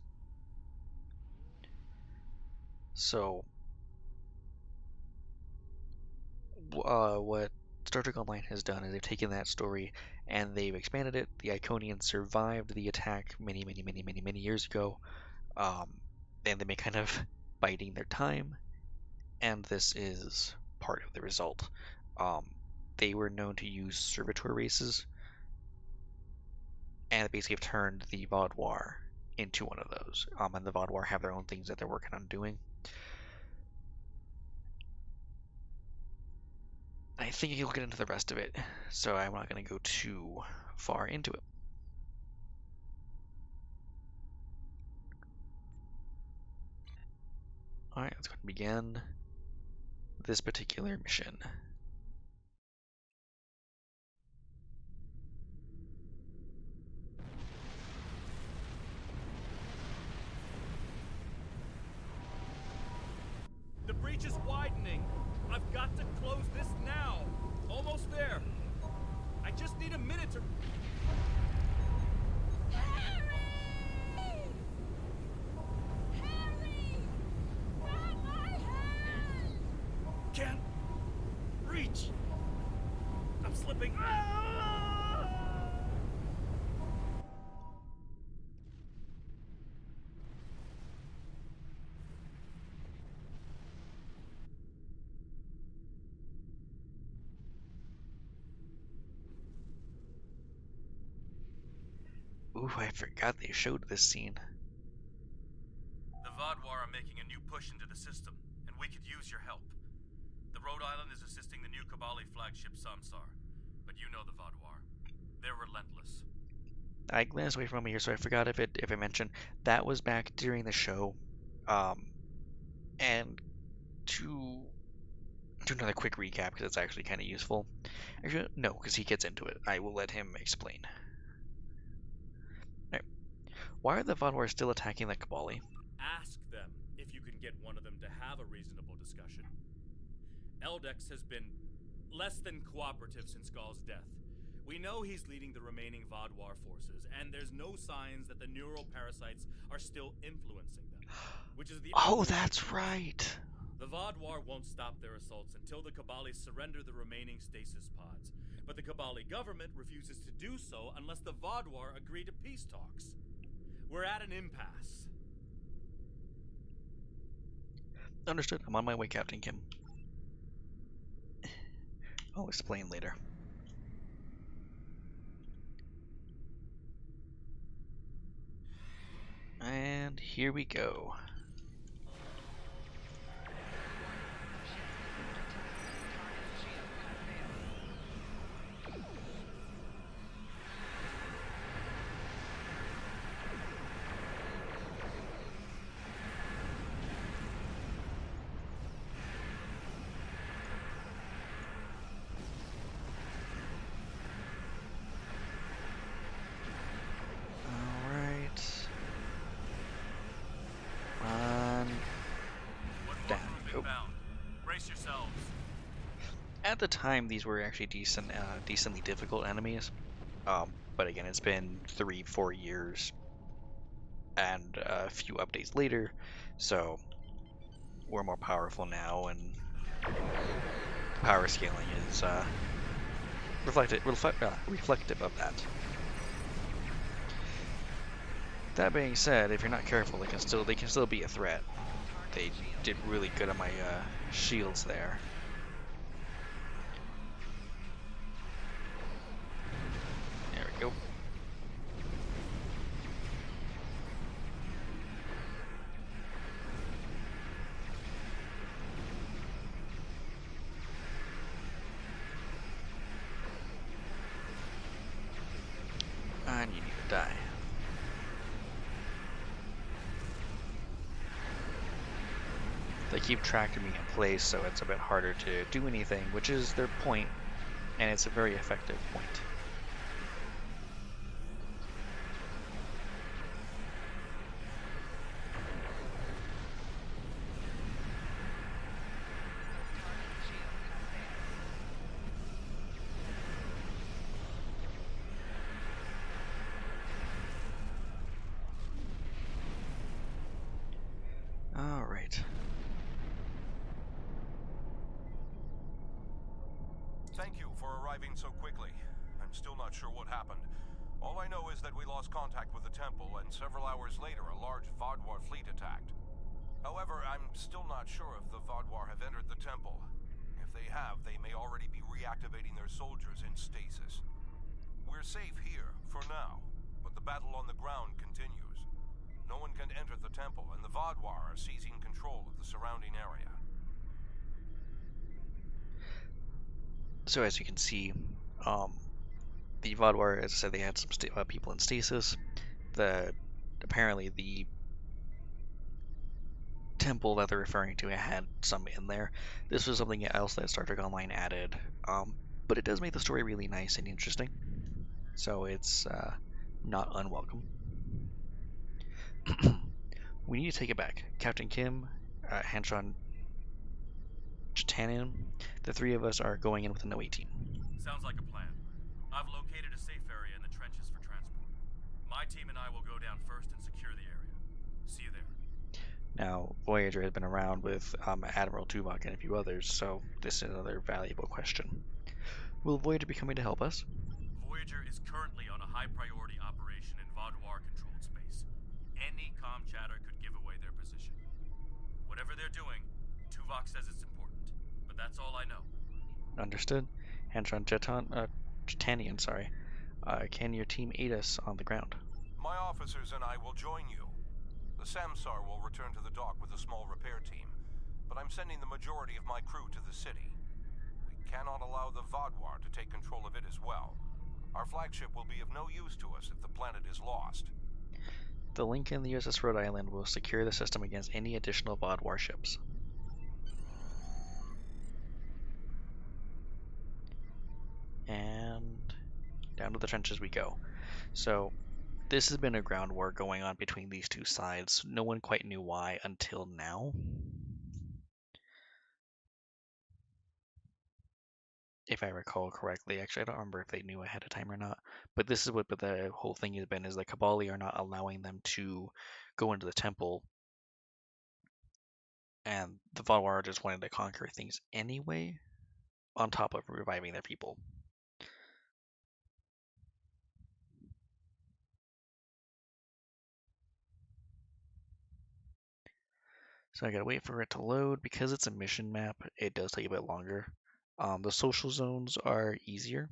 So, what Star Trek Online has done is they've taken that story and they've expanded it. The Iconians survived the attack many years ago, and they've been kind of biding their time, and this is part of the result. They were known to use servitor races, and they basically have turned the Vaudouar into one of those. And the Vaudouar have their own things that they're working on doing. I think you'll get into the rest of it, so I'm not going to go too far into it. Alright, let's go ahead and begin this particular mission. The breach is widening. I've got to close this now. Almost there. I just need a minute to... Harry! Harry! Grab my hand! Can't reach. I'm slipping. Ah! Ooh, I forgot they showed this scene. The Vaudouar are making a new push into the system, and we could use your help. The Rhode Island is assisting the new Kabali flagship Samsar, but you know the Vaudouar. They're relentless. I glanced away from it here, so I forgot if I mentioned that was back during the show. And to do another quick recap, because it's actually kind of useful. Actually, no, because he gets into it. I will let him explain. Right. Why are the Vaudouars still attacking the Kabali? Ask them if you can get one of them to have a reasonable discussion. Eldex has been less than cooperative since Gall's death. We know he's leading the remaining Vaudouar forces, and there's no signs that the neural parasites are still influencing them, which is the... Oh, that's right! The Vaudouar won't stop their assaults until the Kabali surrender the remaining stasis pods. But the Kabali government refuses to do so unless the Vaudouar agree to peace talks. We're at an impasse. Understood. I'm on my way, Captain Kim. I'll explain later. And here we go. inbound. Brace yourselves. At the time, these were actually decently difficult enemies. But again, it's been 3-4 years and a few updates later, so we're more powerful now, and power scaling is reflective of that. That being said, if you're not careful, they can still be a threat. They did really good on my shields there. There we go. And you need to die. They keep tracking me in place, so it's a bit harder to do anything, which is their point, and it's a very effective point. All right. Thank you for arriving so quickly. I'm still not sure what happened. All I know is that we lost contact with the temple, and several hours later a large Vodwar fleet attacked. However, I'm still not sure if the Vodwar have entered the temple. If they have, they may already be reactivating their soldiers in stasis. We're safe here, for now, but the battle on the ground continues. No one can enter the temple, and the Vodwar are seizing control of the surrounding area. So as you can see, the Vodwar, as I said, they had some people in stasis. Apparently the temple that they're referring to had some in there. This was something else that Star Trek Online added, but it does make the story really nice and interesting. So it's not unwelcome. We need to take it back. Captain Kim, Hanchon Chitanin, the three of us are going in with an O-18. Sounds like a plan. I've located a safe area in the trenches for transport. My team and I will go down first and secure the area. See you there. Now, Voyager has been around with Admiral Tuvok and a few others, so this is another valuable question. Will Voyager be coming to help us? Voyager is currently on a high-priority operation in Vodwar-controlled space. Any comm chatter could give away their position. Whatever they're doing, Tuvok says it's important, but that's all I know. Understood. Hanchon Chitanian, can your team aid us on the ground? My officers and I will join you. The Samsar will return to the dock with a small repair team, but I'm sending the majority of my crew to the city. We cannot allow the Vodwar to take control of it as well. Our flagship will be of no use to us if the planet is lost. The link in the USS Rhode Island will secure the system against any additional Vodwar ships. And down to the trenches we go. So this has been a ground war going on between these two sides. No one quite knew why until now. If I recall correctly, actually I don't remember if they knew ahead of time or not, but this is what the whole thing has been, is the Kabali are not allowing them to go into the temple, and the Valar just wanted to conquer things anyway, on top of reviving their people. So I gotta wait for it to load. Because it's a mission map, it does take a bit longer. The social zones are easier.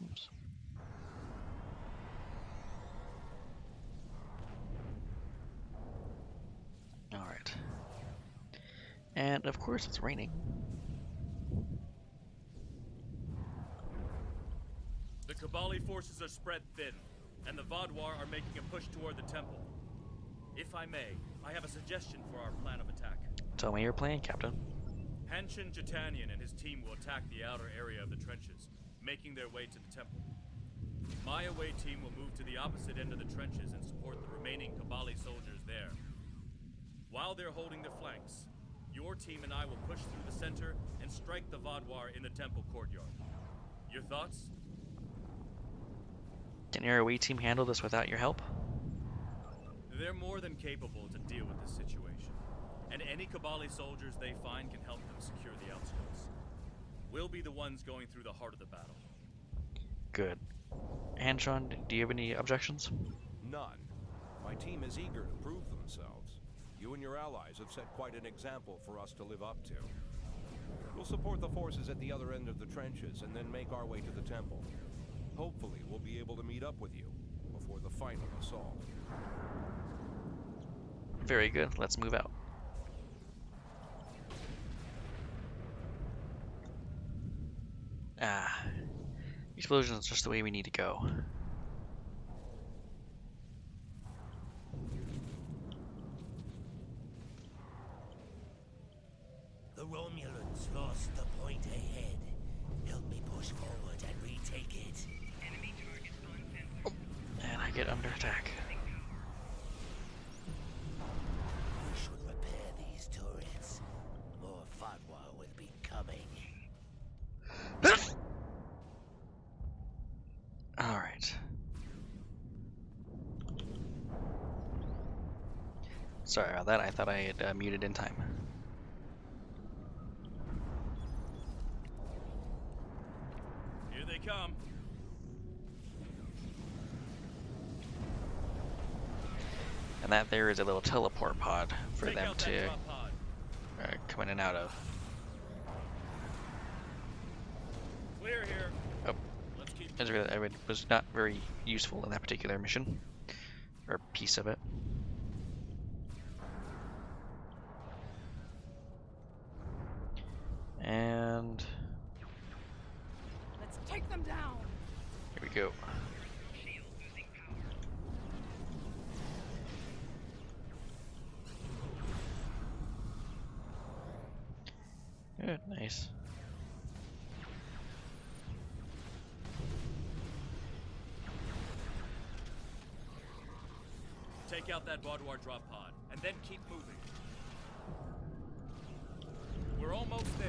Oops. Alright. And of course it's raining. The Kabali forces are spread thin, and the Vodwar are making a push toward the temple. If I may, I have a suggestion for our plan of attack. Tell me your plan, Captain. Hanchon Chitanian and his team will attack the outer area of the trenches, making their way to the temple. My away team will move to the opposite end of the trenches and support the remaining Kabali soldiers there. While they're holding the flanks, your team and I will push through the center and strike the Vodwar in the temple courtyard. Your thoughts? Can your away team handle this without your help? They're more than capable to deal with this situation, and any Kabali soldiers they find can help them secure the outskirts. We'll be the ones going through the heart of the battle. Good. Hanshon, do you have any objections? None. My team is eager to prove themselves. You and your allies have set quite an example for us to live up to. We'll support the forces at the other end of the trenches and then make our way to the temple. Hopefully, we'll be able to meet up with you before the final assault. Very good. Let's move out. Ah. Explosion is just the way we need to go. The Romulans lost the point ahead. Help me push forward and retake it. Enemy targets on temple. And I get under attack. We should repair these turrets. More Vodwar will be coming. Alright. Sorry about that. I thought I had muted in time. Here they come. And that there is a little teleport pod for Take them out that to drop pod. come in and out of. Clear here. Oh. Let's keep It was not very useful in that particular mission. Or piece of it. And Let's take them down! here we go. Shield losing power. Good, nice. Take out that Vodwar drop pod, and then keep moving. We're almost there.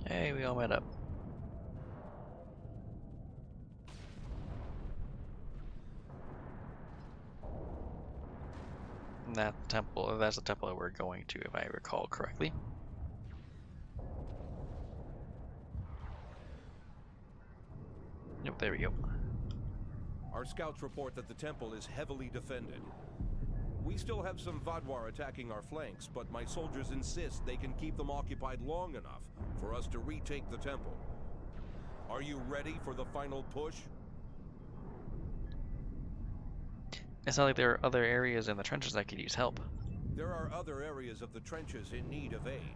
Hey, we all met up. And that's the temple that we're going to, if I recall correctly. Nope, there we go. Our scouts report that the temple is heavily defended. We still have some Vodwar attacking our flanks, but my soldiers insist they can keep them occupied long enough for us to retake the temple. Are you ready for the final push? It's not like there are other areas in the trenches that could use help. There are other areas of the trenches in need of aid.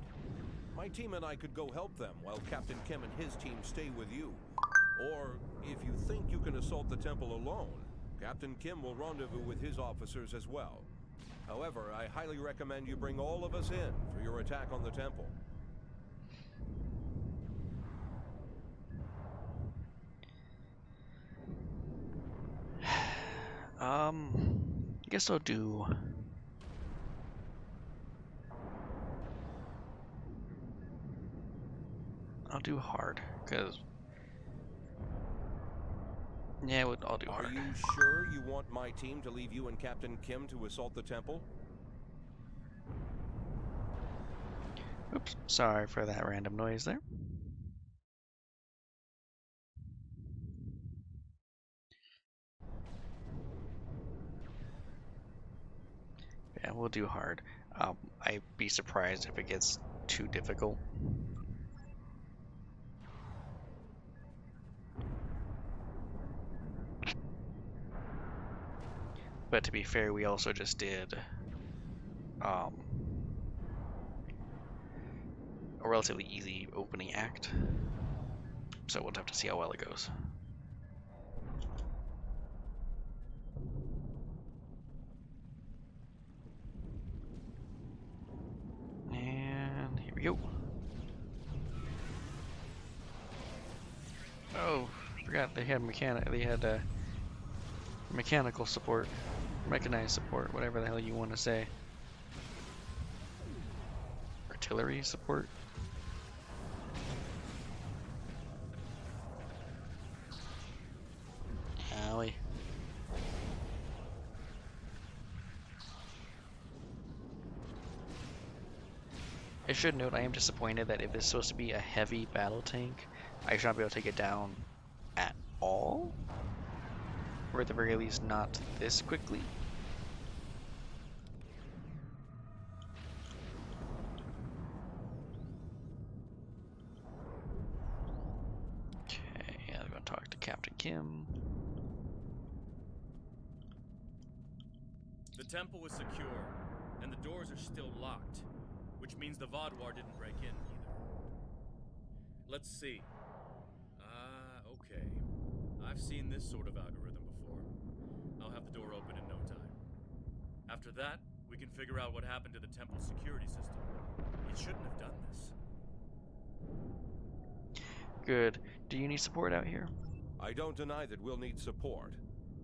My team and I could go help them while Captain Kim and his team stay with you. Or, if you think you can assault the temple alone, Captain Kim will rendezvous with his officers as well. However, I highly recommend you bring all of us in for your attack on the temple. I guess I'll do... I'll do hard, because... Yeah, I'll do hard. Are you sure you want my team to leave you and Captain Kim to assault the temple? Oops, sorry for that random noise there. Yeah, we'll do hard. I'd be surprised if it gets too difficult. But to be fair, we also just did a relatively easy opening act, so we'll have to see how well it goes. forgot they had mechanical support, mechanized support, whatever the hell you want to say. Artillery support. Owie. I should note I am disappointed that if it's supposed to be a heavy battle tank, I should not be able to take it down at all. Or at the very least not this quickly. Okay, yeah, I'm gonna talk to Captain Kim. The temple is secure, and the doors are still locked, which means the Vodwar didn't break in either. Let's see. Okay. I've seen this sort of algorithm before. I'll have the door open in no time. After that, we can figure out what happened to the temple's security system. It shouldn't have done this. Good. Do you need support out here? I don't deny that we'll need support.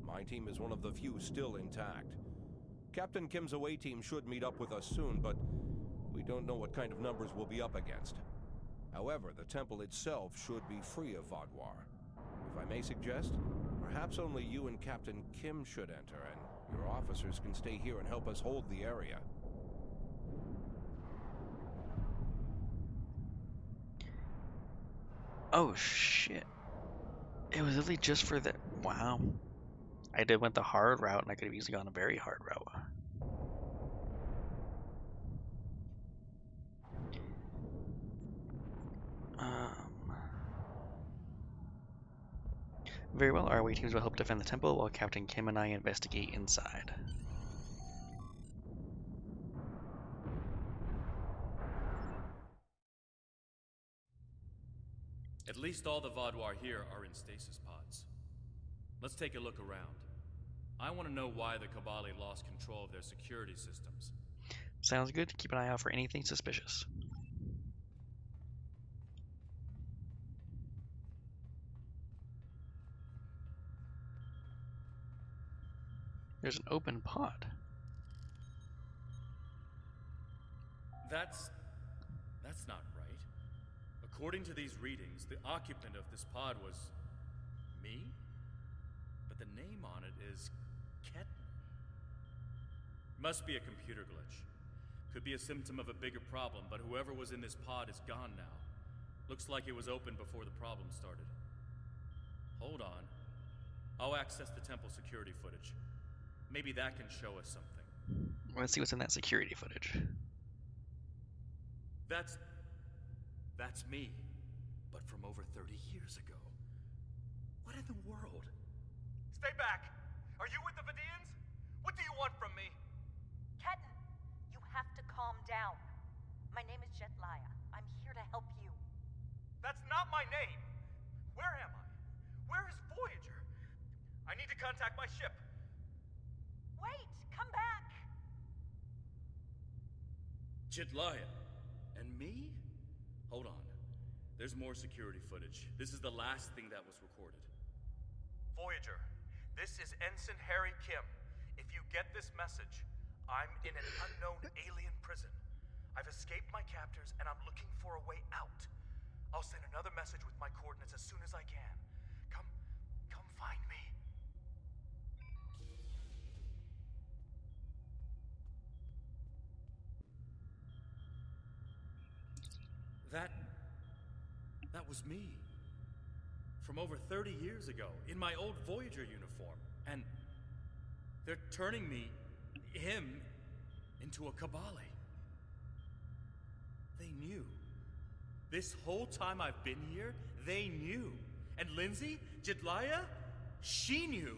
My team is one of the few still intact. Captain Kim's away team should meet up with us soon, but we don't know what kind of numbers we'll be up against. However, the temple itself should be free of Vodwar. If I may suggest, perhaps only you and Captain Kim should enter, and your officers can stay here and help us hold the area. Oh shit. It was literally just for the... Wow. I went the hard route, and I could have easily gone a very hard route. Very well, our away teams will help defend the temple while Captain Kim and I investigate inside. At least all the Vodwar here are in stasis pods. Let's take a look around. I want to know why the Kabali lost control of their security systems. Sounds good. Keep an eye out for anything suspicious. There's an open pod. That's not right. According to these readings, the occupant of this pod was me? But the name on it is Ketten. Must be a computer glitch. Could be a symptom of a bigger problem, but whoever was in this pod is gone now. Looks like it was open before the problem started. Hold on. I'll access the temple security footage. Maybe that can show us something. Let's see what's in that security footage. That's me. But from over 30 years ago. What in the world? Stay back! Are you with the Vidians? What do you want from me? Ketten, you have to calm down. My name is Jetlaya. I'm here to help you. That's not my name! Where am I? Where is Voyager? I need to contact my ship. Wait! Come back! Jetlaya. And me? Hold on. There's more security footage. This is the last thing that was recorded. Voyager, this is Ensign Harry Kim. If you get this message, I'm in an unknown alien prison. I've escaped my captors and I'm looking for a way out. I'll send another message with my coordinates as soon as I can. Come find me. That was me. From over 30 years ago, in my old Voyager uniform. And they're turning him, into a Kabali. They knew. This whole time I've been here, they knew. And Lindsay, Jetlaya, she knew.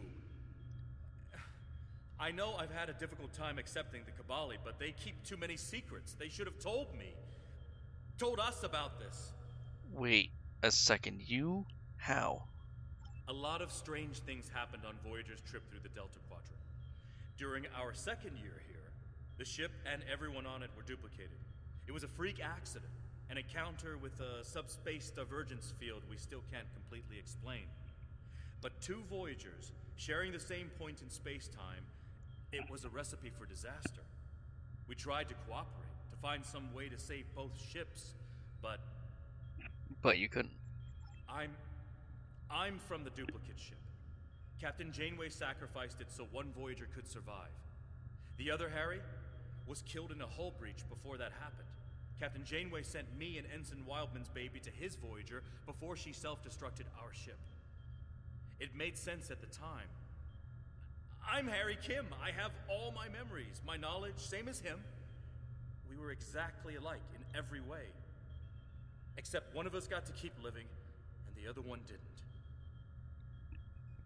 I know I've had a difficult time accepting the Kabali, but they keep too many secrets. They should have told me. Told us about this. Wait a second, you? How? A lot of strange things happened on Voyager's trip through the Delta Quadrant. During our second year here, the ship and everyone on it were duplicated. It was a freak accident, an encounter with a subspace divergence field we still can't completely explain. But two Voyagers sharing the same point in space-time, it was a recipe for disaster. We tried to cooperate, to find some way to save both ships, but... But you couldn't. I'm from the duplicate ship. Captain Janeway sacrificed it so one Voyager could survive. The other, Harry, was killed in a hull breach before that happened. Captain Janeway sent me and Ensign Wildman's baby to his Voyager before she self-destructed our ship. It made sense at the time. I'm Harry Kim. I have all my memories, my knowledge, same as him. We were exactly alike in every way. Except one of us got to keep living, and the other one didn't.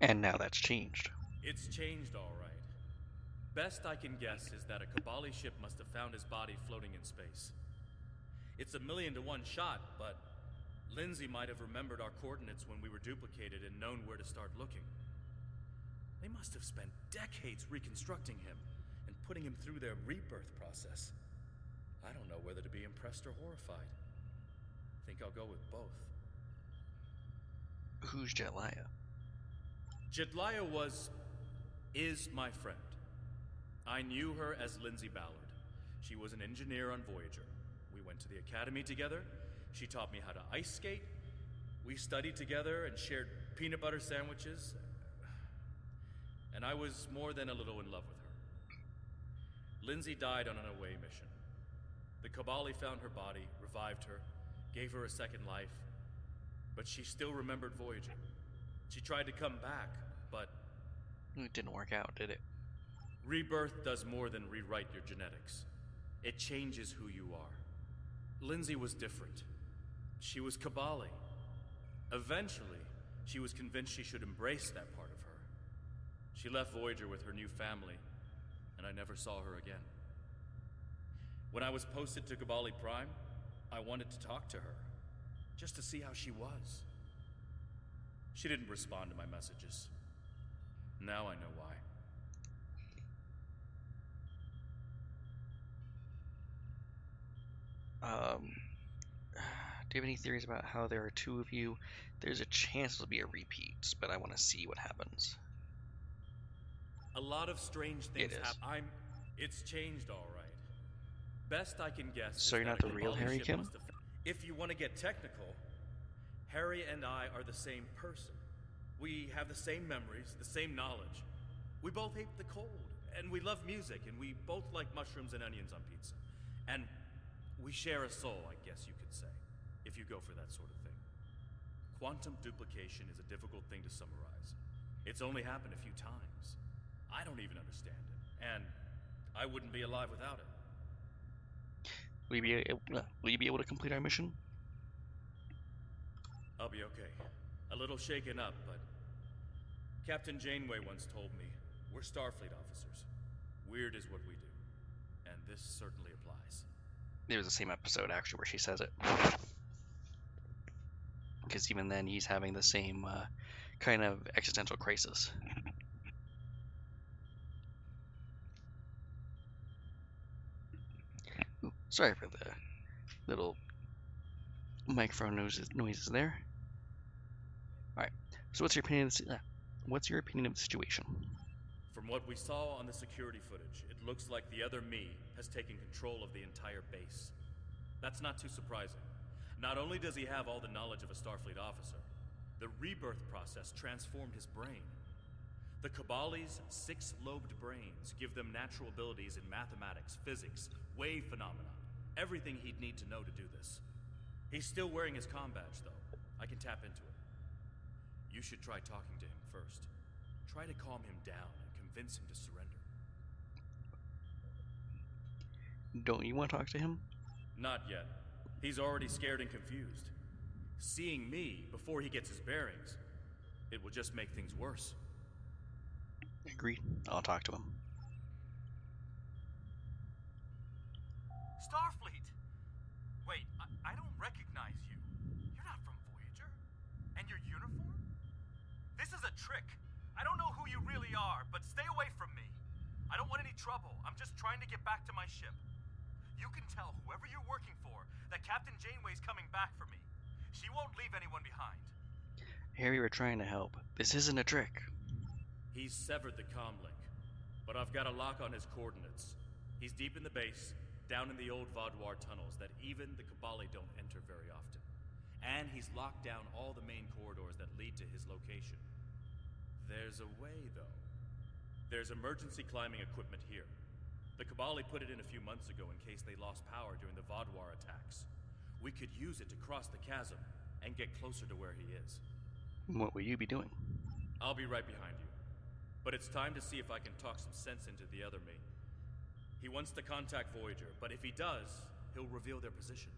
And now that's changed. It's changed, all right. Best I can guess is that a Kabali ship must have found his body floating in space. It's a 1,000,000 to 1 shot, but Lindsay might have remembered our coordinates when we were duplicated and known where to start looking. They must have spent decades reconstructing him and putting him through their rebirth process. I don't know whether to be impressed or horrified. I think I'll go with both. Who's Jetlaya? Jetlaya is my friend. I knew her as Lindsay Ballard. She was an engineer on Voyager. We went to the academy together. She taught me how to ice skate. We studied together and shared peanut butter sandwiches. And I was more than a little in love with her. Lindsay died on an away mission. The Kabali found her body, revived her, gave her a second life. But she still remembered Voyager. She tried to come back, but... It didn't work out, did it? Rebirth does more than rewrite your genetics. It changes who you are. Lindsay was different. She was Kabali. Eventually, she was convinced she should embrace that part of her. She left Voyager with her new family, and I never saw her again. When I was posted to Kabali Prime, I wanted to talk to her, just to see how she was. She didn't respond to my messages. Now I know why. Do you have any theories about how there are two of you? There's a chance it'll be a repeat, but I want to see what happens. A lot of strange things happen. It's changed, all right. Best I can guess. So you're not the real Harry Kim? If you want to get technical, Harry and I are the same person. We have the same memories, the same knowledge. We both hate the cold, and we love music, and we both like mushrooms and onions on pizza. And we share a soul, I guess you could say, if you go for that sort of thing. Quantum duplication is a difficult thing to summarize. It's only happened a few times. I don't even understand it, and I wouldn't be alive without it. Will you be able to complete our mission? I'll be okay. A little shaken up, but Captain Janeway once told me, we're Starfleet officers. Weird is what we do. And this certainly applies. There's the same episode, actually, where she says it. Because even then, he's having the same kind of existential crisis. Ooh, sorry for the little microphone noises there. Alright, so what's your opinion of the situation? From what we saw on the security footage, it looks like the other me has taken control of the entire base. That's not too surprising. Not only does he have all the knowledge of a Starfleet officer, the rebirth process transformed his brain. The Kabali's 6-lobed brains give them natural abilities in mathematics, physics, wave phenomena, everything he'd need to know to do this. He's still wearing his comm badge, though. I can tap into it. You should try talking to him first. Try to calm him down and convince him to surrender. Don't you want to talk to him? Not yet. He's already scared and confused. Seeing me before he gets his bearings, it will just make things worse. Agreed. I'll talk to him. Starfleet! Wait, I don't recognize you. You're not from Voyager? And your uniform? This is a trick. I don't know who you really are, but stay away from me. I don't want any trouble. I'm just trying to get back to my ship. You can tell whoever you're working for that Captain Janeway's coming back for me. She won't leave anyone behind. Harry, we're trying to help. This isn't a trick. He's severed the comm link, but I've got a lock on his coordinates. He's deep in the base, down in the old Vaudoir tunnels that even the Cabali don't enter very often. And he's locked down all the main corridors that lead to his location. There's a way, though. There's emergency climbing equipment here. The Cabali put it in a few months ago in case they lost power during the Vaudoir attacks. We could use it to cross the chasm and get closer to where he is. What will you be doing? I'll be right behind you. But it's time to see if I can talk some sense into the other me. He wants to contact Voyager, but if he does, he'll reveal their position.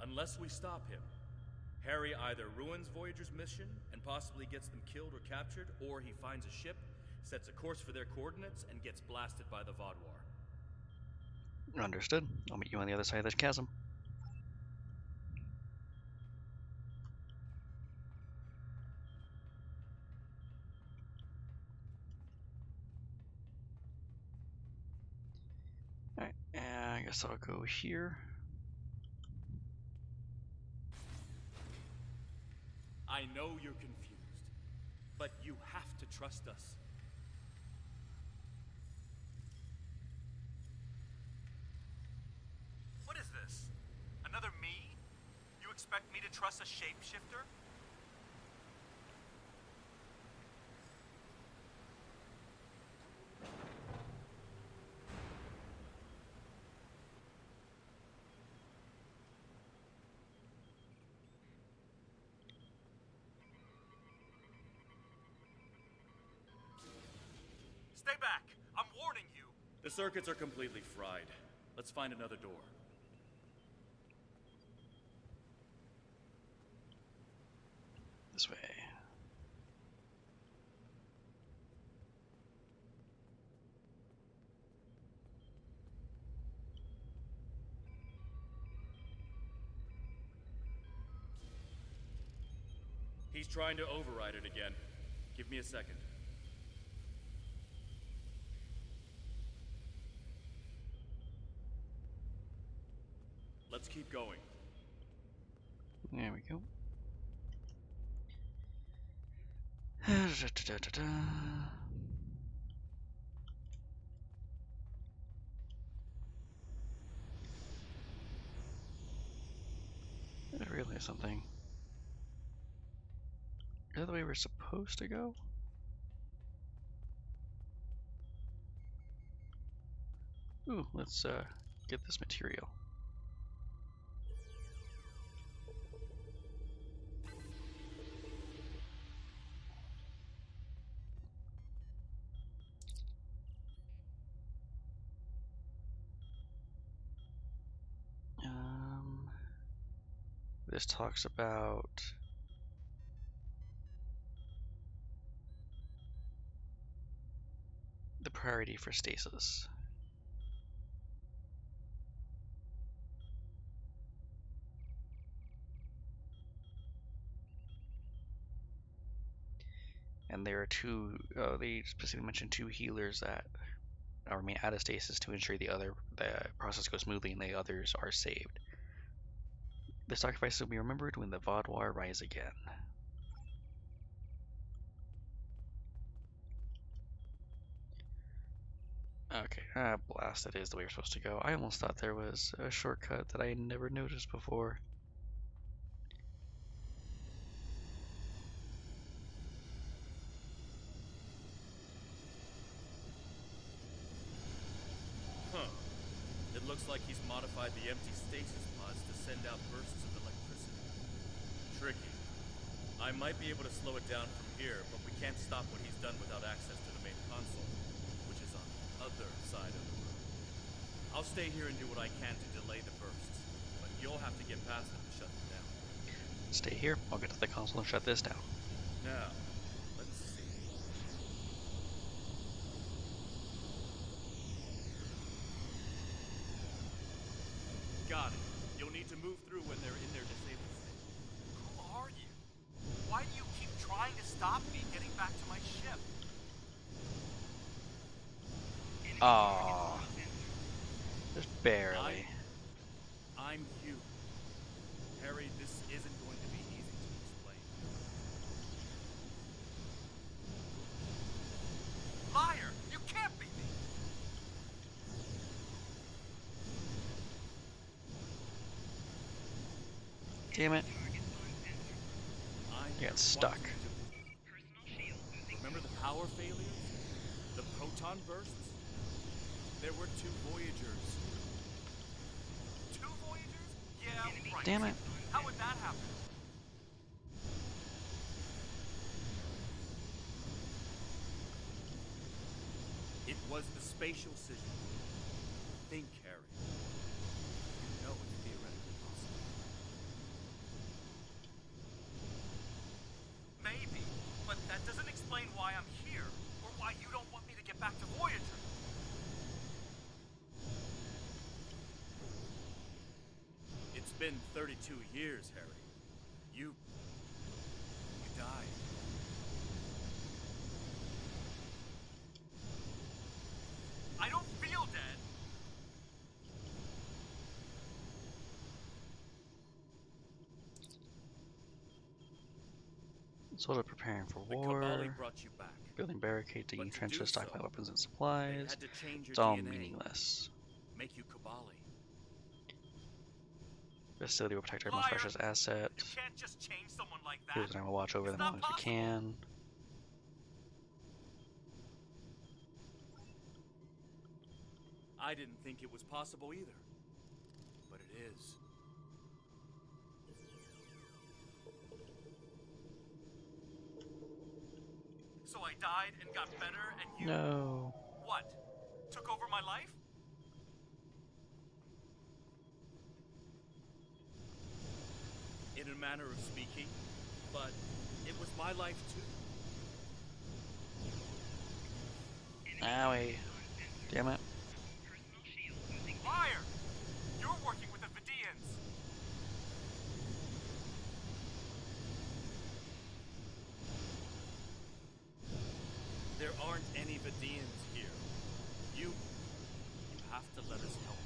Unless we stop him, Harry either ruins Voyager's mission and possibly gets them killed or captured, or he finds a ship, sets a course for their coordinates, and gets blasted by the Vaudoir. Understood. I'll meet you on the other side of this chasm. Alright, I guess I'll go here. I know you're confused, but you have to trust us. What is this? Another me? You expect me to trust a shapeshifter? Stay back! I'm warning you! The circuits are completely fried. Let's find another door. This way. He's trying to override it again. Give me a second. Let's keep going. There we go. I realized something. Is that the way we're supposed to go? Ooh, let's get this material. This talks about the priority for stasis. And there are two, they specifically mentioned two healers that remain out of stasis to ensure the process goes smoothly and the others are saved. The sacrifices will be remembered when the Vaudoir rise again. Okay, blast, that is the way we're supposed to go. I almost thought there was a shortcut that I never noticed before. Huh. It looks like he's modified the empty stasis pods to send out bursts of electricity. Tricky. I might be able to slow it down from here, but we can't stop what he's done without access to the main console, which is on the other side of the room. I'll stay here and do what I can to delay the bursts, but you'll have to get past them to shut them down. Stay here, I'll get to the console and shut this down. Now, let's see. Got it. You'll need to move through when they're in their disabled state. Who are you? Why do you keep trying to stop me getting back to my ship? Aww. Just barely. I'm you. Harry, this isn't going to be easy to explain. Damn it. I'm You got stuck. Remember the power failures? The proton bursts? There were 2 Voyagers. 2 Voyagers? Yeah, right. Damn it. How would that happen? It was the spatial scissor. Think, Harry. You know it's theoretically possible. Maybe, but that doesn't explain why I'm here, or why you don't want me to get back to Voyager. It's been 32 years, Harry. You died. I don't feel dead. Sort of preparing for The war. Kabali brought you back. Building barricades, digging But to trenches, do stockpile so, weapons and They supplies. had to change your It's all DNA, meaningless. make you Kabali. Facility will protect our most Liar! precious asset. You can't just change someone like Here's that. and I will watch over It's them as not long as we can. I didn't think it was possible either. But it is. So I died and got better and you... No. What? Took over my life? In a manner of speaking, but it was my life too. Owie. Damn it. Liar! You're working with the Vidians! There aren't any Vidians here. You have to let us help.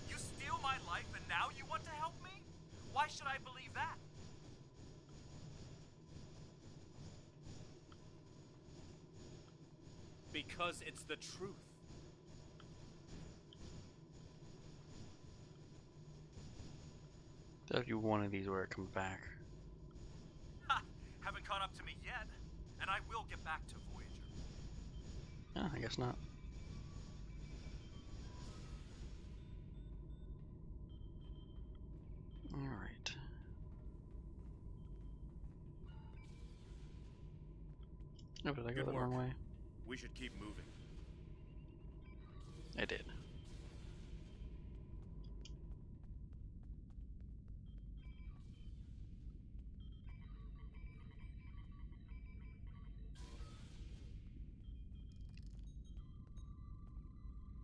You steal my life and now you want to help me? Why should I believe that? Because it's the truth. There'll be one of these where it comes back. Ha! Haven't caught up to me yet, and I will get back to Voyager. Oh, I guess not. Alright. Oh, did I go Good the wrong work. way? We should keep moving. I did.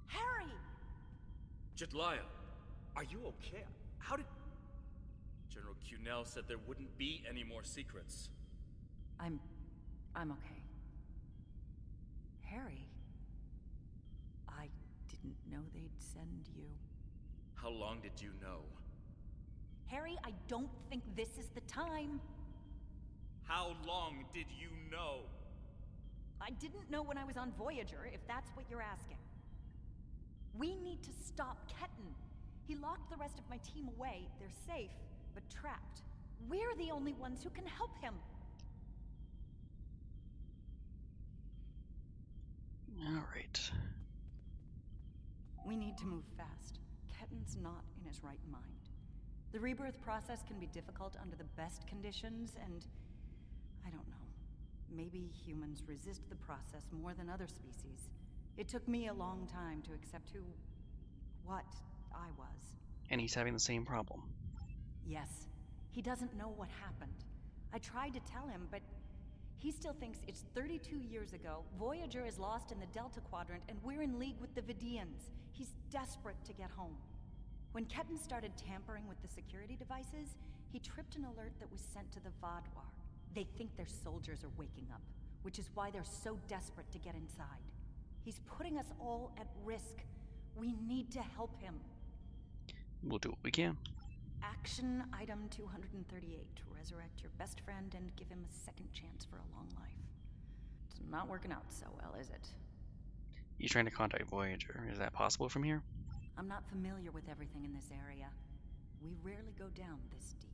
Harry! Jetlaya, are you okay? How did... General Cunell said there wouldn't be any more secrets. I'm okay. Harry, I didn't know they'd send you. How long did you know? Harry, I don't think this is the time. How long did you know? I didn't know when I was on Voyager, if that's what you're asking. We need to stop Ketan. He locked the rest of my team away. They're safe, but trapped. We're the only ones who can help him. Alright. We need to move fast. Ketan's not in his right mind. The rebirth process can be difficult under the best conditions, and I don't know. Maybe humans resist the process more than other species. It took me a long time to accept what I was. And he's having the same problem. Yes, he doesn't know what happened. I tried to tell him, but he still thinks it's 32 years ago, Voyager is lost in the Delta Quadrant, and we're in league with the Vidians. He's desperate to get home. When Ketan started tampering with the security devices, he tripped an alert that was sent to the Vaadwaur. They think their soldiers are waking up, which is why they're so desperate to get inside. He's putting us all at risk. We need to help him. We'll do what we can. Action item 238. Resurrect your best friend and give him a second chance for a long life. It's not working out so well, is it? He's trying to contact Voyager. Is that possible from here? I'm not familiar with everything in this area. We rarely go down this deep.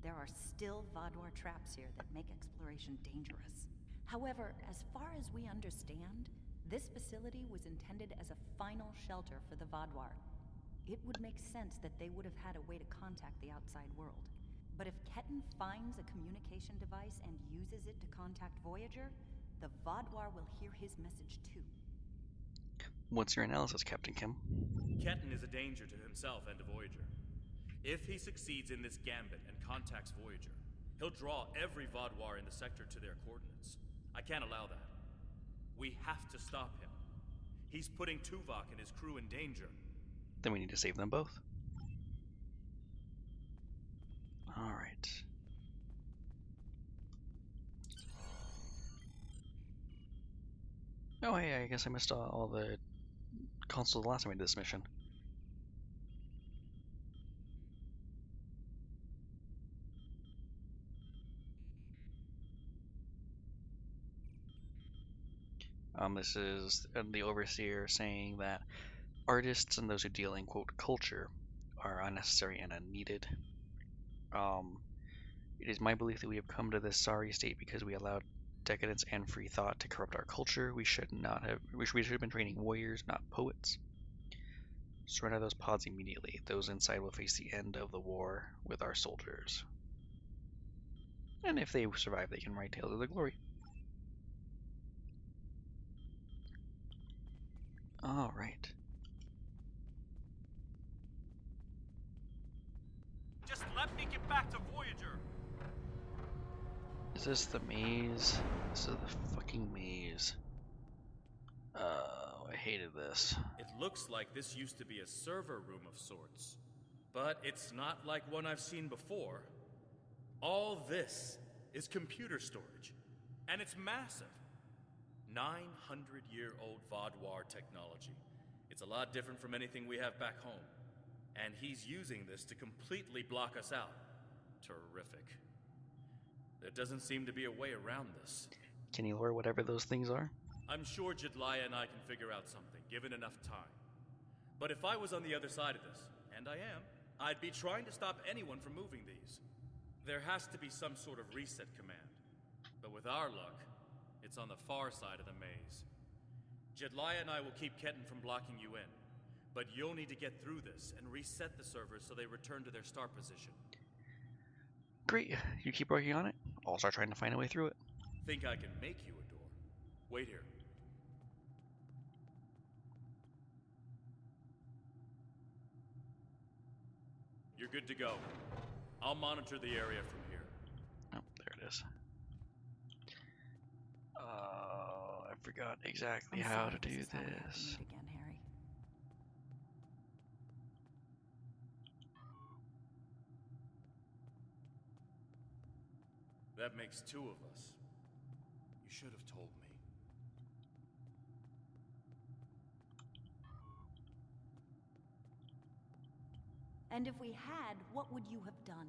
There are still Vaadwaur traps here that make exploration dangerous. However, as far as we understand, this facility was intended as a final shelter for the Vaadwaur. It would make sense that they would have had a way to contact the outside world. But if Ketan finds a communication device and uses it to contact Voyager, the Vaadwaur will hear his message too. What's your analysis, Captain Kim? Ketan is a danger to himself and to Voyager. If he succeeds in this gambit and contacts Voyager, he'll draw every Vaadwaur in the sector to their coordinates. I can't allow that. We have to stop him. He's putting Tuvok and his crew in danger. Then we need to save them both. Alright. Oh hey, I guess I missed all the consoles the last time I did this mission. This is the Overseer saying that artists and those who deal in, quote, culture are unnecessary and unneeded. It is my belief that we have come to this sorry state because we allowed decadence and free thought to corrupt our culture. We should have been training warriors, not poets. Surrender those pods immediately. Those inside will face the end of the war with our soldiers. And if they survive, they can write tales of their glory. Alright. Just let me get back to Voyager! Is this the maze? This is the fucking maze. I hated this. It looks like this used to be a server room of sorts. But it's not like one I've seen before. All this is computer storage. And it's massive. 900-year-old Vaadwaur technology. It's a lot different from anything we have back home. And he's using this to completely block us out. Terrific. There doesn't seem to be a way around this. Can you lure whatever those things are? I'm sure Jedliah and I can figure out something, given enough time. But if I was on the other side of this, and I am, I'd be trying to stop anyone from moving these. There has to be some sort of reset command. But with our luck, it's on the far side of the maze. Jedliah and I will keep Ketan from blocking you in. But you'll need to get through this and reset the servers so they return to their start position. Great, you keep working on it. I'll start trying to find a way through it. Think I can make you a door? Wait here. You're good to go. I'll monitor the area from here. Oh, there it is. I forgot exactly how to do this. Again, Harry. That makes two of us. You should have told me. And if we had, what would you have done?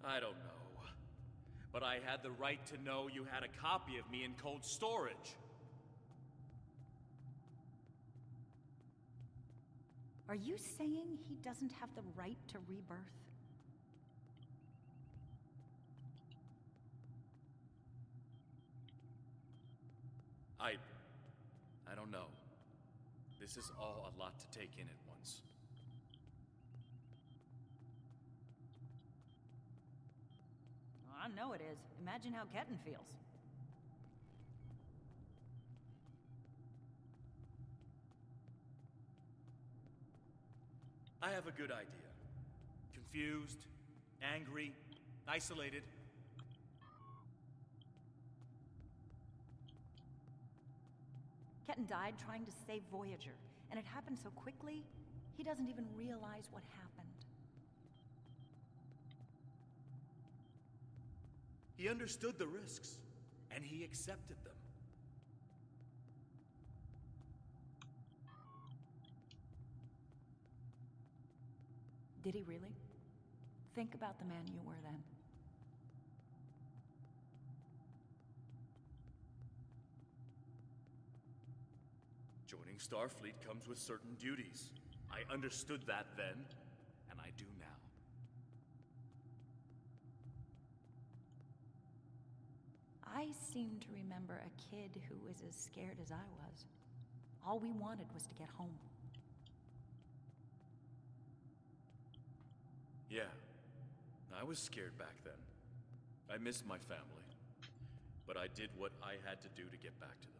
I don't know. But I had the right to know you had a copy of me in cold storage. Are you saying he doesn't have the right to rebirth? I don't know. This is all a lot to take in at once. I know it is. Imagine how Ketan feels. I have a good idea. Confused, angry, isolated. Ketan died trying to save Voyager, and it happened so quickly, he doesn't even realize what happened. He understood the risks, and he accepted them. Did he really? Think about the man you were then. Joining Starfleet comes with certain duties. I understood that then, and I do now. I seem to remember a kid who was as scared as I was. All we wanted was to get home. Yeah, I was scared back then. I missed my family. But I did what I had to do to get back to them.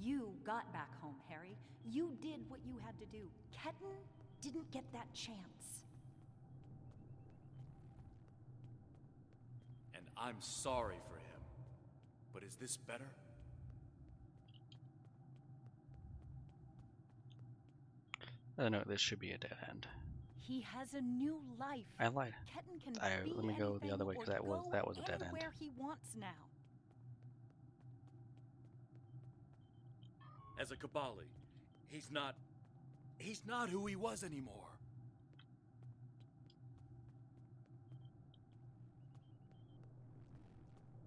You got back home, Harry. You did what you had to do. Ketan didn't get that chance. And I'm sorry for him. But is this better? Oh no, this should be a dead end. He has a new life. I lied. Ketan can Let me go the other way, because that was a dead end. Anywhere he wants now. As a Kabali, he's not who he was anymore.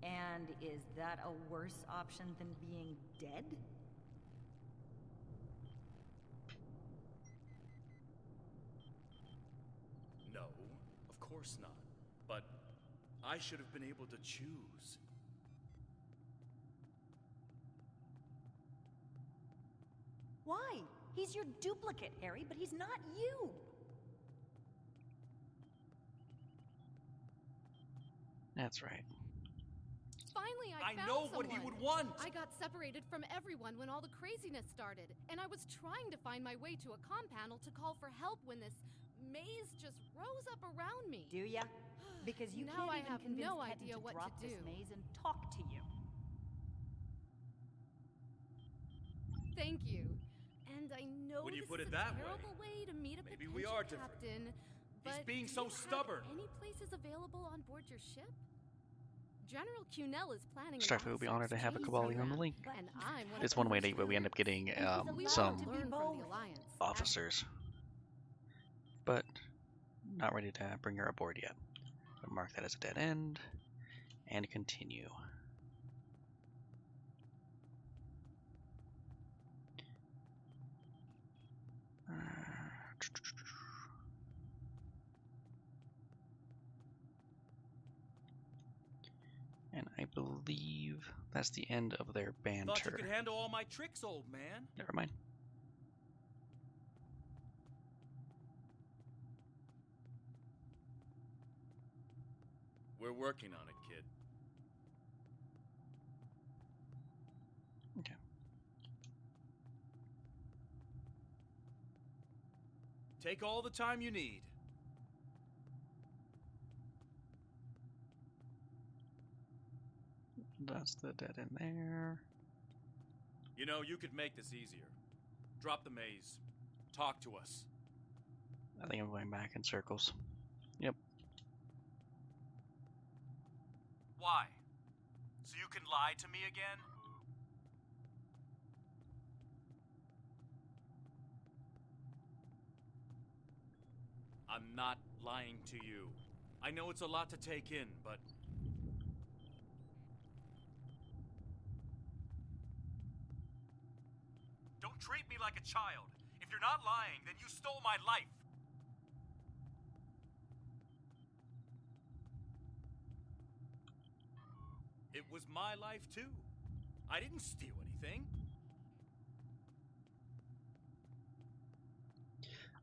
And is that a worse option than being dead? No, of course not. But I should have been able to choose. Why? He's your duplicate, Harry, but he's not you. That's right. Finally, I found know someone. what he would want. I got separated from everyone when all the craziness started, and I was trying to find my way to a comm panel to call for help when this maze just rose up around me. Do ya? Because you now I can't even have convince no Ketan idea to what drop to this do. maze and talk to you. Thank you. And I know When you this put is it a that way, terrible way to meet a maybe potential we are different. captain, but He's being do so you have stubborn. any places available on board your ship? General Cunell is planning. Starfleet will be honored to have a Kabali on the link. And I'm one It's of one the way first that we end up getting we want some to learn from the Alliance. officers, but not ready to bring her aboard yet. So mark that as a dead end and continue. And I believe that's the end of their banter. Thought you could handle all my tricks, old man. Never mind. We're working on it, kid. Okay. Take all the time you need. That's the dead end there. You know, you could make this easier. Drop the maze. Talk to us. I think I'm going back in circles. Yep. Why? So you can lie to me again? I'm not lying to you. I know it's a lot to take in, but... Don't treat me like a child. If you're not lying, then you stole my life. It was my life, too. I didn't steal anything.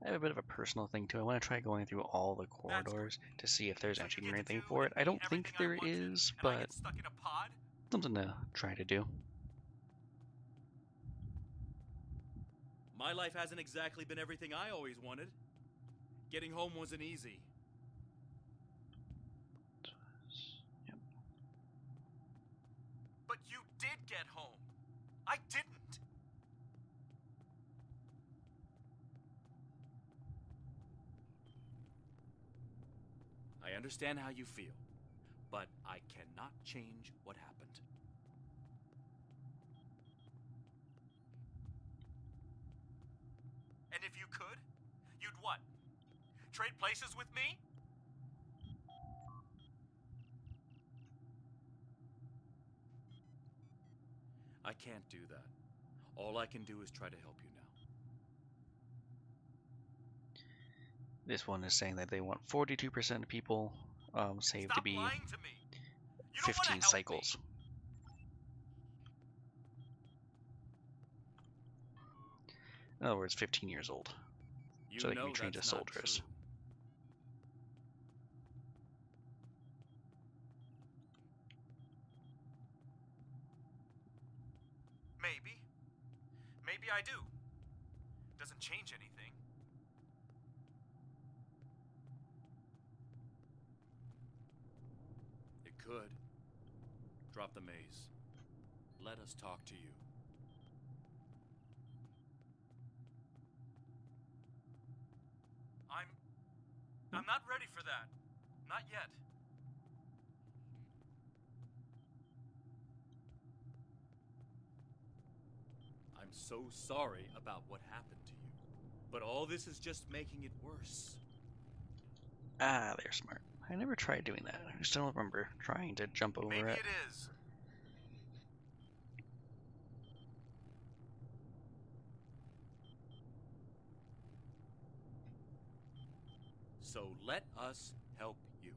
I have a bit of a personal thing too. I want to try going through all the corridors to see if there's actually anything for it. I don't think there is, but something to try to do. My life hasn't exactly been everything I always wanted. Getting home wasn't easy. Yep. But you did get home. I didn't. I understand how you feel, but I cannot change what happened. And if you could, you'd what? Trade places with me? I can't do that. All I can do is try to help you now. This one is saying that they want 42% of people saved to Stop be lying to me. You don't want to 15 help cycles. me. In other words, 15 years old. You So they can know be trained that's as not soldiers. true. Maybe. Maybe I do. Doesn't change anything. It could. Drop the maze. Let us talk to you. I'm not ready for that. Not yet. I'm so sorry about what happened to you. But all this is just making it worse. Ah, they're smart. I never tried doing that. I just don't remember trying to jump over Maybe it. it is. So let us help you.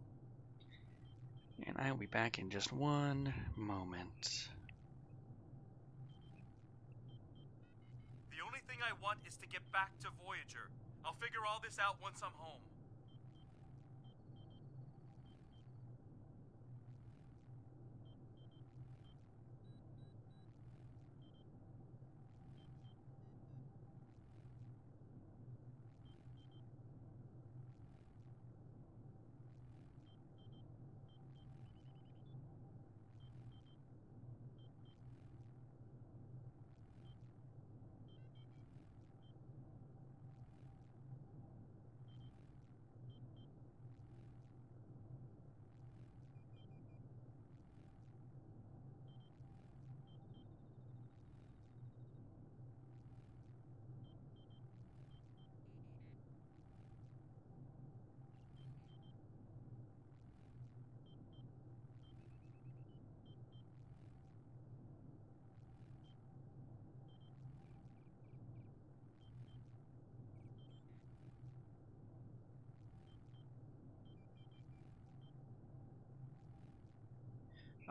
And I will be back in just one moment. The only thing I want is to get back to Voyager. I'll figure all this out once I'm home.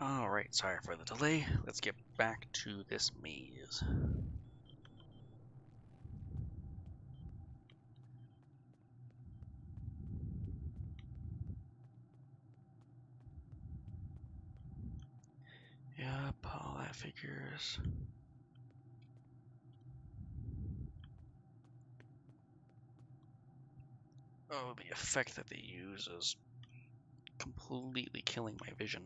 Alright, sorry for the delay. Let's get back to this maze. Yep, all that figures. Oh, the effect that they use is completely killing my vision.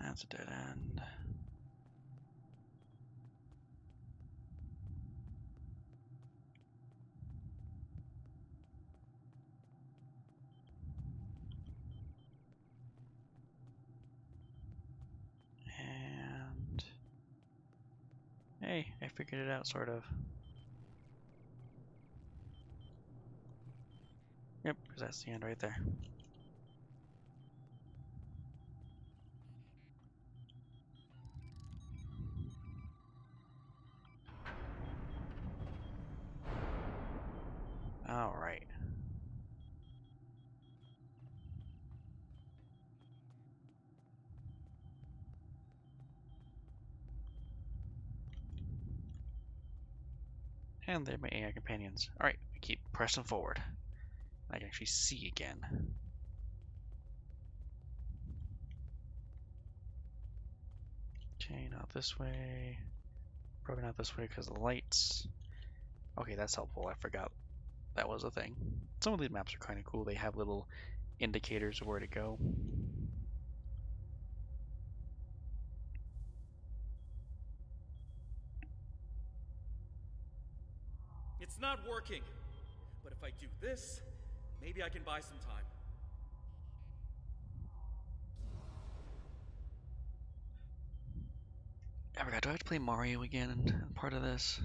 That's a dead end. And hey, I figured it out, sort of. Yep, because that's the end right there. Alright. And they're my AI companions. Alright, I keep pressing forward. I can actually see again. Okay, not this way. Probably not this way because of the lights. Okay, that's helpful. I forgot that was a thing. Some of these maps are kind of cool. They have little indicators of where to go. It's not working. But if I do this, maybe I can buy some time. I forgot, do I have to play Mario again in part of this?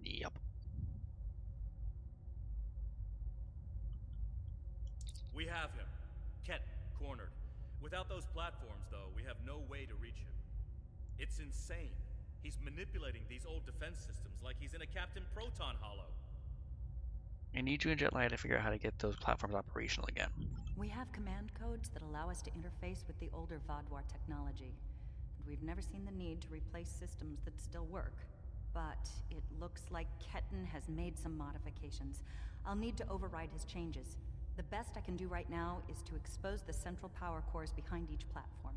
Yep. We have him. Ketten, cornered. Without those platforms, though, we have no way to reach him. It's insane. He's manipulating these old defense systems like he's in a Captain Proton Hollow. I need you and Jetlight to figure out how to get those platforms operational again. We have command codes that allow us to interface with the older Vaadwaur technology. And we've never seen the need to replace systems that still work. But it looks like Ketten has made some modifications. I'll need to override his changes. The best I can do right now is to expose the central power cores behind each platform.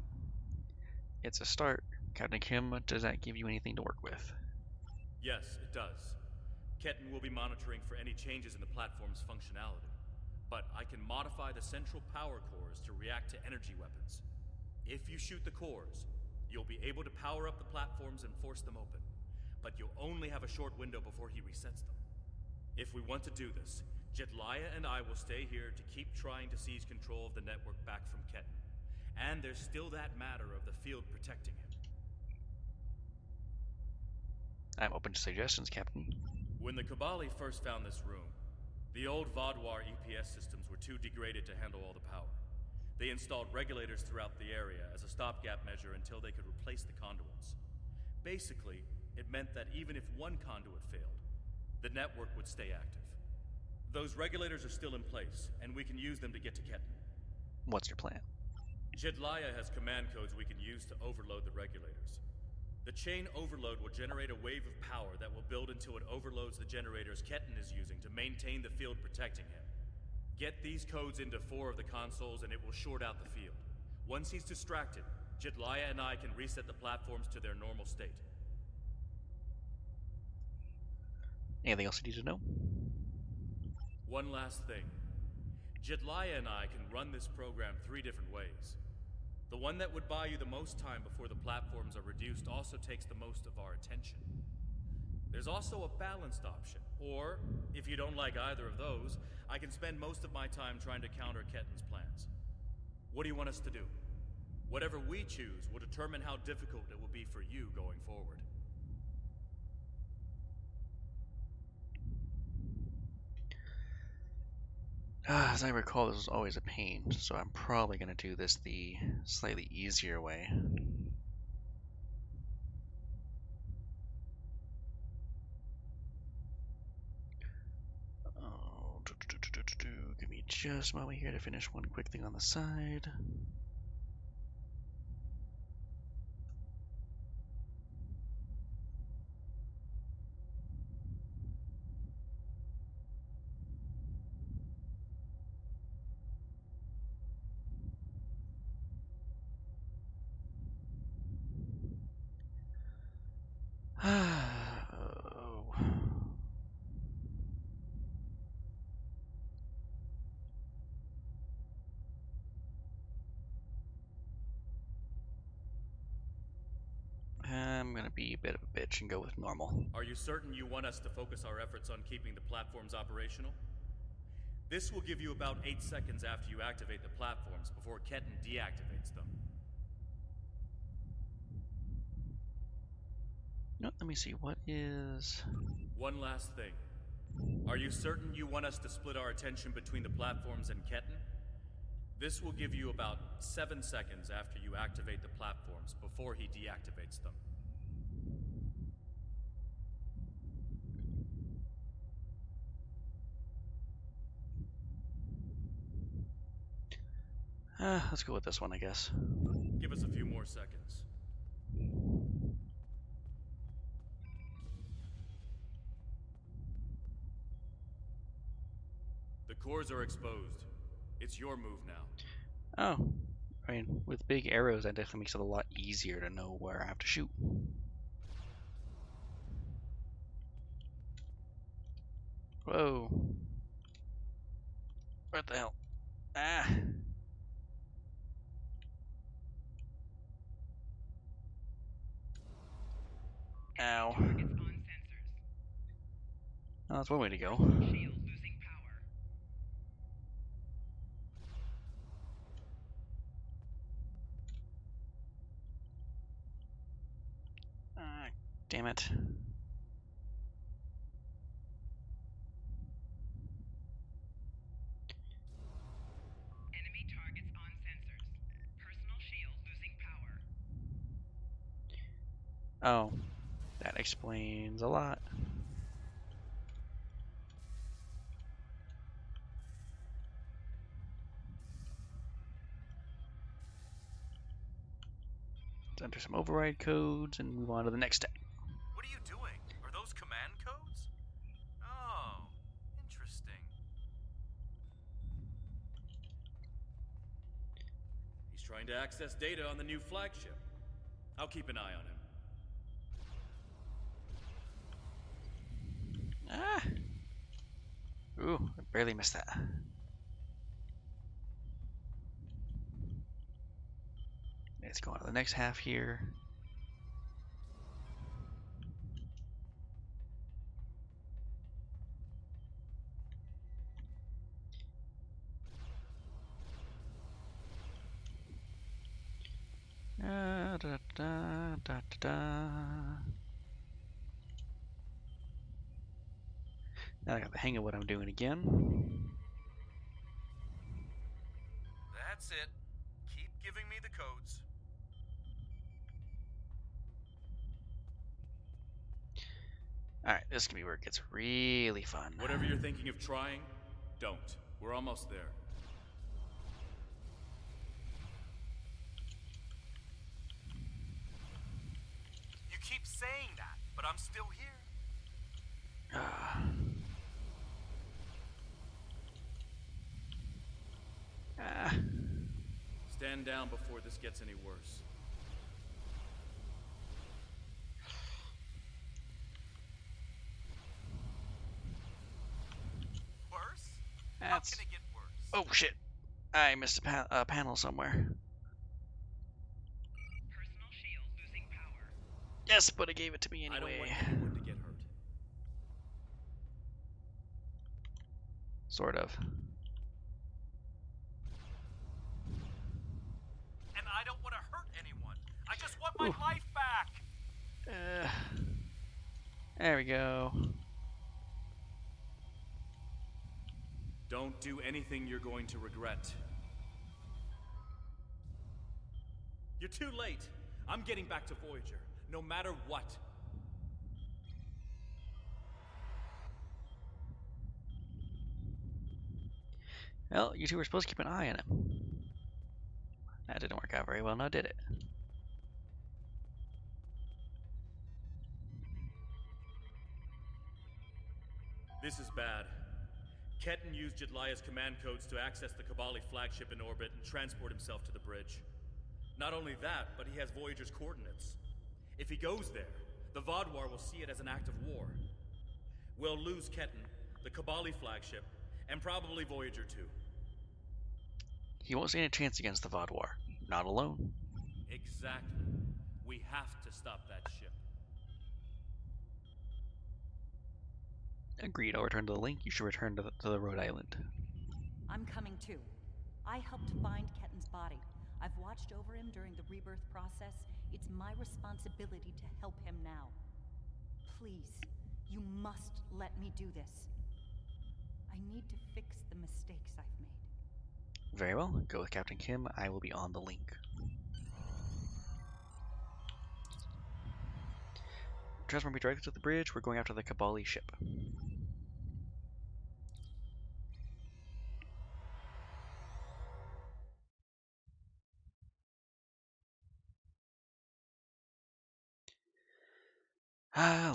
It's a start. Captain Kim, does that give you anything to work with? Yes, it does. Ketten will be monitoring for any changes in the platform's functionality. But I can modify the central power cores to react to energy weapons. If you shoot the cores, you'll be able to power up the platforms and force them open. But you'll only have a short window before he resets them. If we want to do this, Jetlaya and I will stay here to keep trying to seize control of the network back from Ketten. And there's still that matter of the field protecting him. I'm open to suggestions, Captain. When the Kabali first found this room, the old Vaadwaur EPS systems were too degraded to handle all the power. They installed regulators throughout the area as a stopgap measure until they could replace the conduits. Basically, it meant that even if one conduit failed, the network would stay active. Those regulators are still in place, and we can use them to get to Ketten. What's your plan? Jedliah has command codes we can use to overload the regulators. The chain overload will generate a wave of power that will build until it overloads the generators Ketten is using to maintain the field protecting him. Get these codes into 4 of the consoles and it will short out the field. Once he's distracted, Jedliah and I can reset the platforms to their normal state. Anything else you need to know? One last thing. Jedliah and I can run this program 3 different ways. The one that would buy you the most time before the platforms are reduced also takes the most of our attention. There's also a balanced option, or, if you don't like either of those, I can spend most of my time trying to counter Ketten's plans. What do you want us to do? Whatever we choose will determine how difficult it will be for you going forward. As I recall, this was always a pain, so I'm probably going to do this the slightly easier way. Oh, give me just a moment here to finish one quick thing on the side. Oh. I'm gonna be a bit of a bitch and go with normal. Are you certain you want us to focus our efforts on keeping the platforms operational? This will give you about 8 seconds after you activate the platforms before Ketten deactivates them. No, let me see, what is... One last thing. Are you certain you want us to split our attention between the platforms and Ketten? This will give you about 7 seconds after you activate the platforms before he deactivates them. Let's go with this one, I guess. Give us a few more seconds. The cores are exposed. It's your move now. Oh, I mean, with big arrows, that definitely makes it a lot easier to know where I have to shoot. Whoa. What the hell? Ah! Ow. Oh, that's one way to go. Damn it. Oh, that explains a lot. Let's enter some override codes and move on to the next step. What are you doing? Are those command codes? Oh, interesting. He's trying to access data on the new flagship. I'll keep an eye on him. Ah! Ooh, I barely missed that. Let's go on to the next half here. Da, da, da, da, da. Now I got the hang of what I'm doing again. That's it. Keep giving me the codes. Alright, this can be where it gets really fun. Whatever you're thinking of trying, don't. We're almost there. You keep saying that, but I'm still here. Stand down before this gets any worse. Worse? How can it get worse? Oh shit! I missed a panel somewhere. Personal shield losing power. Yes, but it gave it to me anyway. I don't want anyone to get hurt. Sort of. And I don't want to hurt anyone. I just want my life back. There we go. Don't do anything you're going to regret. You're too late. I'm getting back to Voyager, no matter what. Well, you two were supposed to keep an eye on him. That didn't work out very well, now did it? This is bad. Ketan used Jadlaya's command codes to access the Kabali flagship in orbit and transport himself to the bridge. Not only that, but he has Voyager's coordinates. If he goes there, the Vaadwaur will see it as an act of war. We'll lose Ketan, the Kabali flagship, and probably Voyager too. He won't stand a chance against the Vaadwaur. Not alone. Exactly. We have to stop that ship. Agreed, I'll return to the link. You should return to the Rhode Island. I'm coming too. I helped find Ketan's body. I've watched over him during the rebirth process. It's my responsibility to help him now. Please, you must let me do this. I need to fix the mistakes I've made. Very well. Go with Captain Kim. I will be on the link. Transfer me directly to the bridge. We're going after the Kabali ship.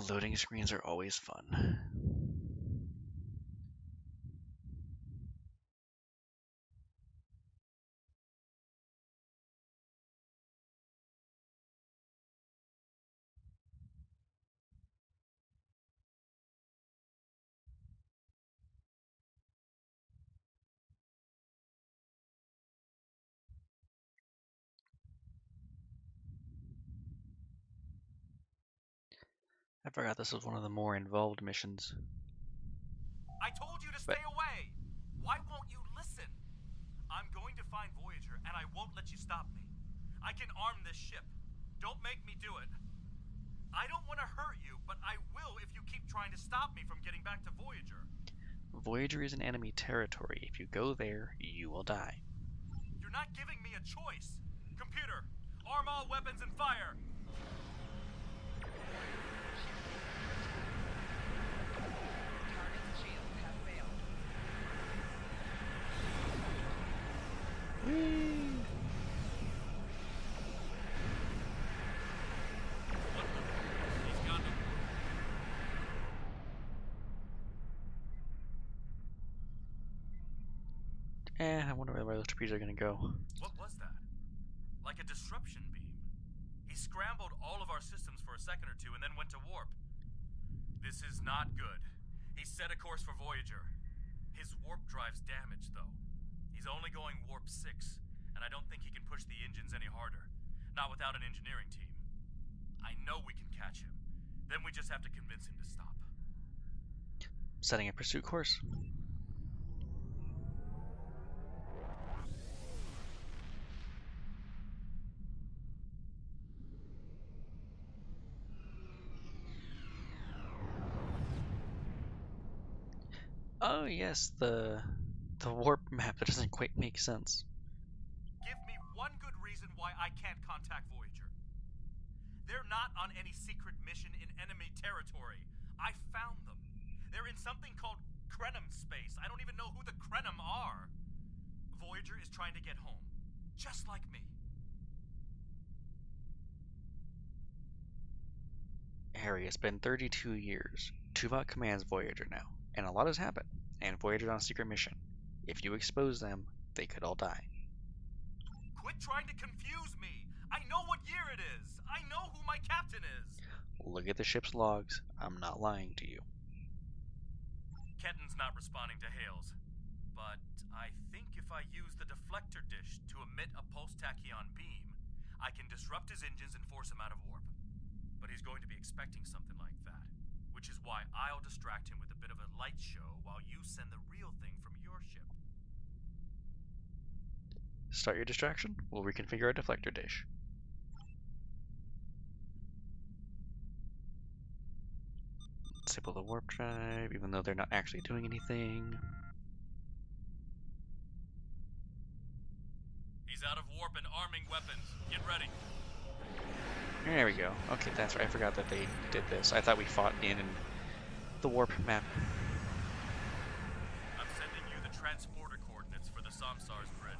Loading screens are always fun. I forgot this was one of the more involved missions. I told you to stay away! Why won't you listen? I'm going to find Voyager, and I won't let you stop me. I can arm this ship. Don't make me do it. I don't want to hurt you, but I will if you keep trying to stop me from getting back to Voyager. Voyager is an enemy territory. If you go there, you will die. You're not giving me a choice. Computer, arm all weapons and fire! I wonder where those torpedoes are gonna go. What was that? Like a disruption beam. He scrambled all of our systems for a second or two and then went to warp. This is not good. He set a course for Voyager. His warp drive's damaged, though. He's only going warp 6, and I don't think he can push the engines any harder. Not without an engineering team. I know we can catch him. Then we just have to convince him to stop. Setting a pursuit course. Oh yes, the warp map that doesn't quite make sense. Give me one good reason why I can't contact Voyager. They're not on any secret mission in enemy territory. I found them. They're in something called Krenim space. I don't even know who the Krenim are. Voyager is trying to get home, just like me. Harry, it's been 32 years. Tuvok commands Voyager now, and a lot has happened, and Voyager's on a secret mission. If you expose them, they could all die. Quit trying to confuse me! I know what year it is! I know who my captain is! Look at the ship's logs. I'm not lying to you. Ketten's not responding to hails, but I think if I use the deflector dish to emit a pulse tachyon beam, I can disrupt his engines and force him out of warp. But he's going to be expecting something like that, which is why I'll distract him with a bit of a light show while you send the real thing from your ship. Start your distraction. We'll reconfigure our deflector dish. Disable the warp drive, even though they're not actually doing anything. He's out of warp and arming weapons. Get ready. There we go. Okay, that's right. I forgot that they did this. I thought we fought in the warp map. I'm sending you the transporter coordinates for the Samsar's bridge.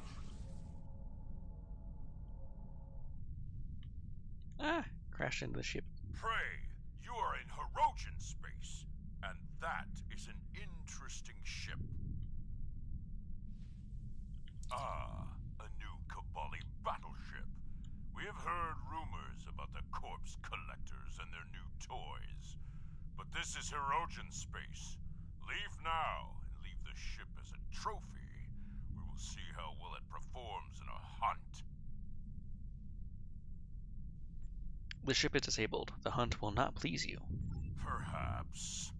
Ah, crashed into the ship. Prey, you are in Hirogen space, and that is an interesting ship. Ah, a new Kabali battleship. We have heard rumors about the corpse collectors and their new toys. But this is Hirogen space. Leave now and leave the ship as a trophy. We will see how well it performs in a hunt. The ship is disabled. The hunt will not please you. Perhaps.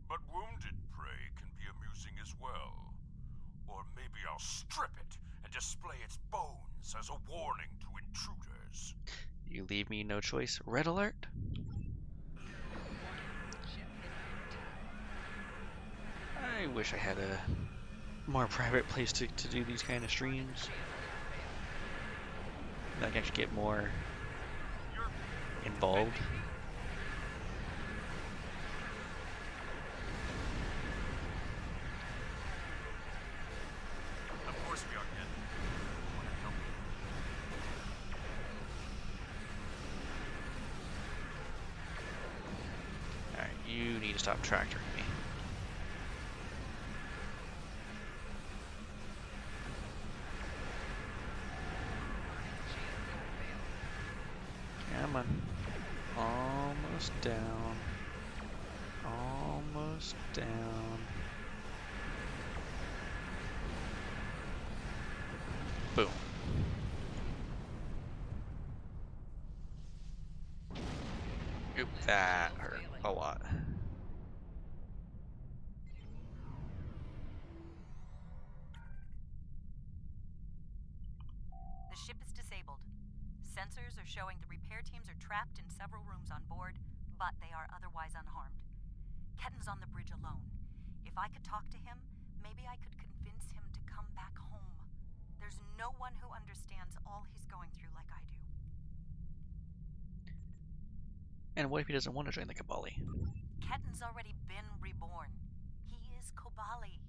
But wounded prey can be amusing as well. Or maybe I'll strip it and display its bones as a warning to intruders. You leave me no choice. Red alert. I wish I had a more private place to do these kind of streams. I can actually get more involved. Of course we are, Ken. I want to help you. Alright, you need to stop tractoring me. Come on. Almost down. Almost down. Boom. Oop, that hurt a lot. The ship is disabled. Sensors are showing the repair teams are trapped in several rooms on board, but they are otherwise unharmed. Ketten's on the bridge alone. If I could talk to him, maybe I could convince him to come back home. There's no one who understands all he's going through like I do. And what if he doesn't want to join the Kabali? Ketten's already been reborn. He is Kobali.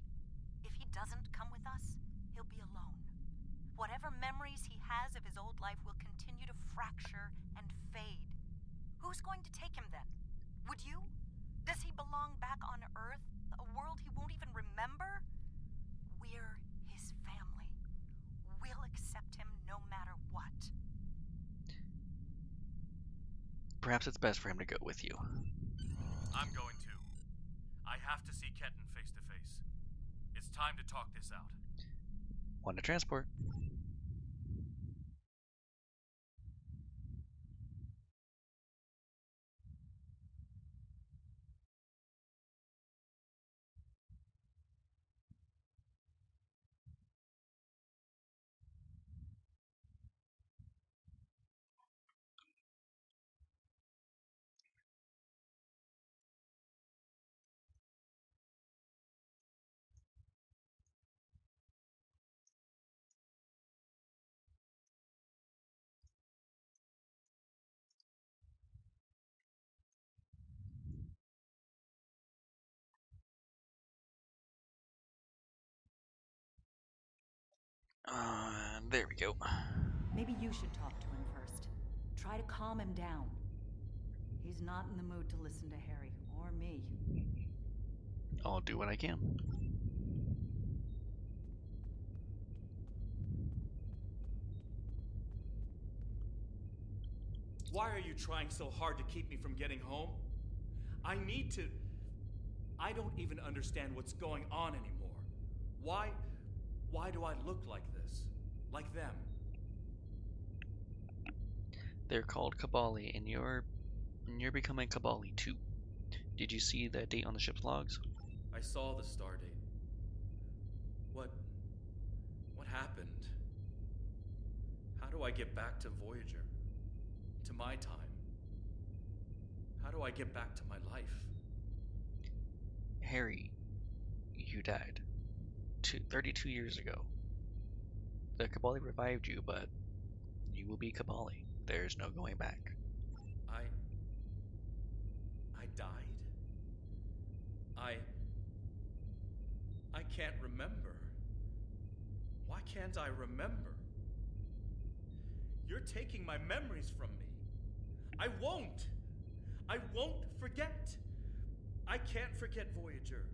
If he doesn't come with us, he'll be alone. Whatever memories he has of his old life will continue to fracture and fade. Who's going to take him then? Would you? Does he belong back on Earth, a world he won't even remember? We're his family. We'll accept him no matter what. Perhaps it's best for him to go with you. I'm going to. I have to see Ketten face to face. It's time to talk this out. Want to transport? There we go. Maybe you should talk to him first. Try to calm him down. He's not in the mood to listen to Harry or me. I'll do what I can. Why are you trying so hard to keep me from getting home? I need to... I don't even understand what's going on anymore. Why do I look like this? Like them? They're called Kabali, and you're becoming Kabali too. Did you see that date on the ship's logs? I saw the star date. What happened? How do I get back to Voyager? To my time? How do I get back to my life? Harry, you died 32 years ago. The Kabali revived you, but you will be Kabali. There's no going back. I died? I can't remember. Why can't I remember? You're taking my memories from me. I won't forget. I can't forget Voyager.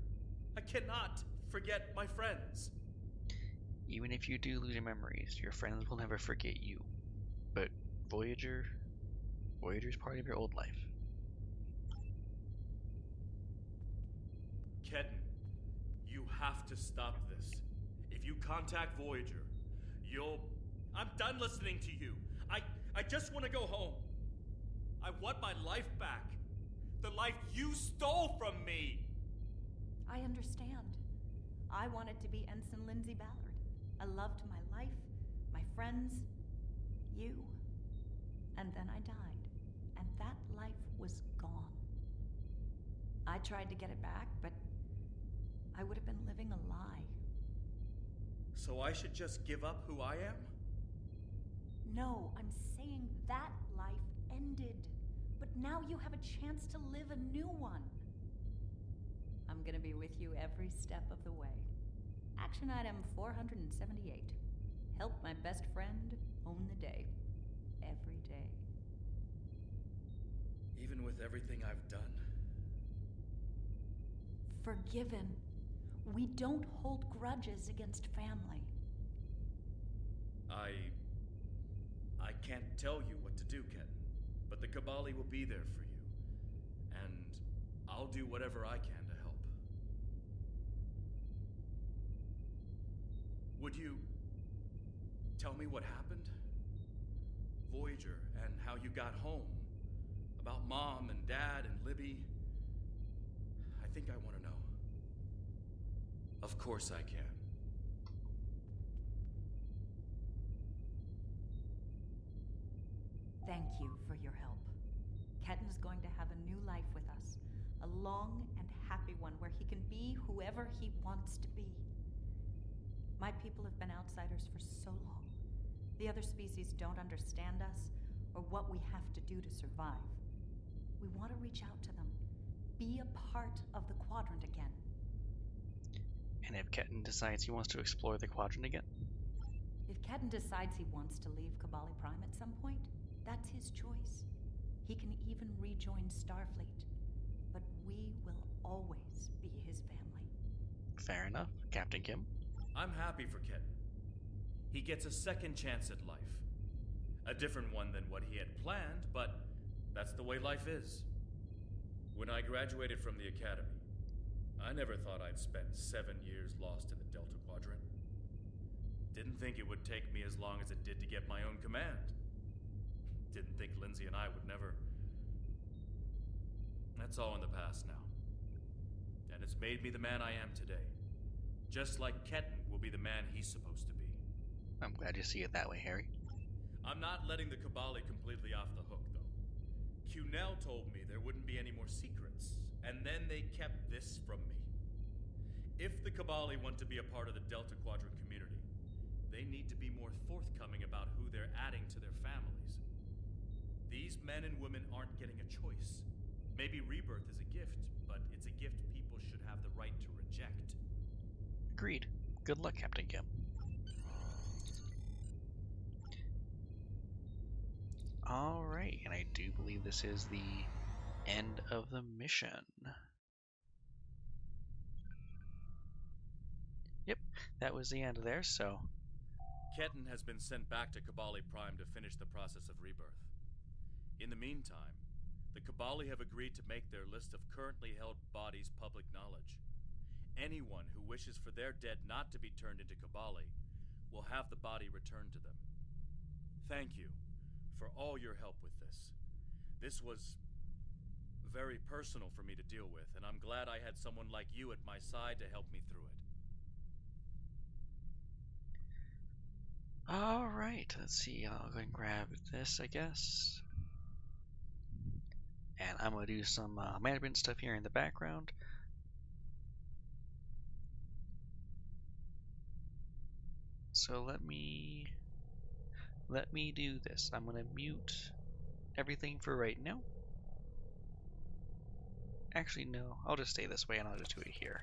I cannot forget my friends. Even if you do lose your memories, your friends will never forget you. But Voyager's part of your old life. Ketten, you have to stop this. If you contact Voyager, I'm done listening to you. I just want to go home. I want my life back. The life you stole from me. I understand. I wanted to be Ensign Lindsay Ballard. I loved my life, my friends, you. And then I died. And that life was gone. I tried to get it back, but I would have been living a lie. So I should just give up who I am? No, I'm saying that life ended. But now you have a chance to live a new one. I'm gonna be with you every step of the way. Action item 478. Help my best friend own the day. Every day. Even with everything I've done? Forgiven. We don't hold grudges against family. I can't tell you what to do, Ketten. But the Kabali will be there for you. And I'll do whatever I can to help. Would you tell me what happened? Voyager, and how you got home. About Mom and Dad and Libby. I think I want to know. Of course I can. Thank you for your help. Ketten's going to have a new life with us. A long and happy one where he can be whoever he wants to be. My people have been outsiders for so long. The other species don't understand us or what we have to do to survive. We want to reach out to them. Be a part of the Quadrant again. And if Ketan decides he wants to explore the Quadrant again? If Ketan decides he wants to leave Kabali Prime at some point, that's his choice. He can even rejoin Starfleet. But we will always be his family. Fair enough, Captain Kim. I'm happy for Ketan. He gets a second chance at life. A different one than what he had planned, but that's the way life is. When I graduated from the academy, I never thought I'd spend 7 years lost in the Delta Quadrant. Didn't think it would take me as long as it did to get my own command. Didn't think Lindsay and I would never... That's all in the past now. And it's made me the man I am today. Just like Ketan will be the man he's supposed to be. I'm glad you see it that way, Harry. I'm not letting the Kabali completely off the hook, though. Cunell told me there wouldn't be any more secrets, and then they kept this from me. If the Kabali want to be a part of the Delta Quadrant community, they need to be more forthcoming about who they're adding to their families. These men and women aren't getting a choice. Maybe rebirth is a gift, but it's a gift people should have the right to reject. Agreed. Good luck, Captain Kim. Alright, and I do believe this is the end of the mission. Yep, that was the end there, so... Ketan has been sent back to Kabali Prime to finish the process of rebirth. In the meantime, the Kabali have agreed to make their list of currently held bodies public knowledge. Anyone who wishes for their dead not to be turned into Kabali will have the body returned to them. Thank you for all your help with this. This was very personal for me to deal with, and I'm glad I had someone like you at my side to help me through it. Alright, let's see, I'll go and grab this, I guess. And I'm going to do some management stuff here in the background. So let me do this. I'm going to mute everything for right now. Actually, no, I'll just stay this way and I'll just do it here.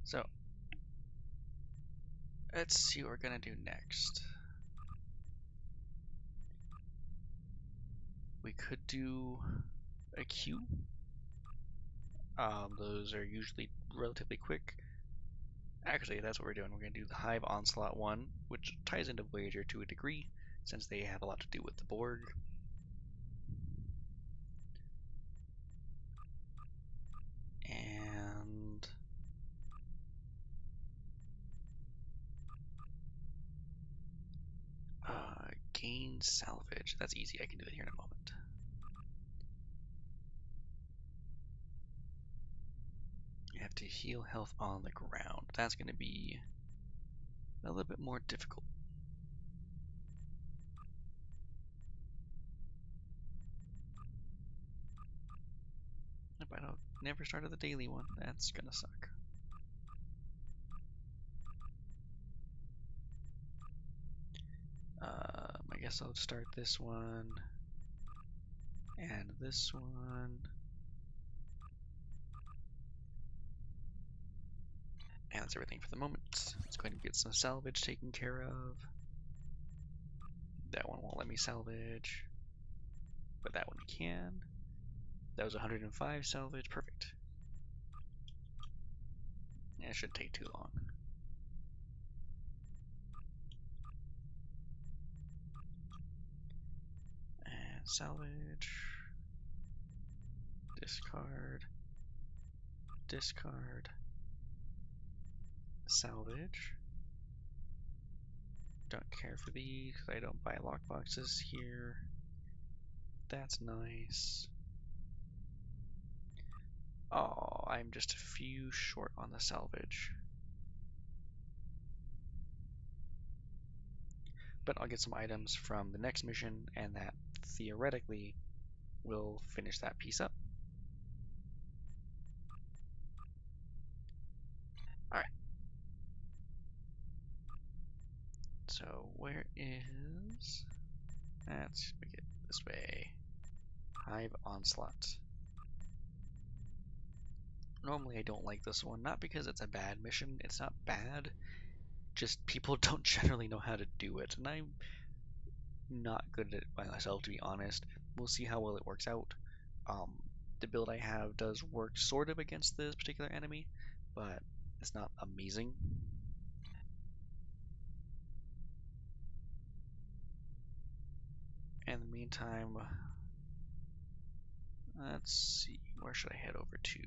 So, let's see what we're going to do next. We could do a queue. Those are usually relatively quick. Actually, that's what we're doing. We're going to do the Hive Onslaught 1, which ties into Voyager to a degree, since they have a lot to do with the Borg. And... gain salvage. That's easy. I can do it here in a moment. You have to heal health on the ground. That's going to be a little bit more difficult. If I don't never started the daily one, that's gonna suck. I guess I'll start this one and this one. And that's everything for the moment. Let's go ahead and get some salvage taken care of. That one won't let me salvage, but that one can. That was 105 salvage, perfect. Yeah, it shouldn't take too long. And salvage. Discard. Discard. Salvage. Don't care for these because I don't buy lockboxes here. That's nice. Oh, I'm just a few short on the salvage. But I'll get some items from the next mission, and that theoretically will finish that piece up. Alright. So where is... Let's make it this way. Hive Onslaught. Normally I don't like this one, not because it's a bad mission, it's not bad, just people don't generally know how to do it, and I'm not good at it by myself, to be honest. We'll see how well it works out. The build I have does work sort of against this particular enemy, but it's not amazing. In the meantime, let's see, where should I head over to?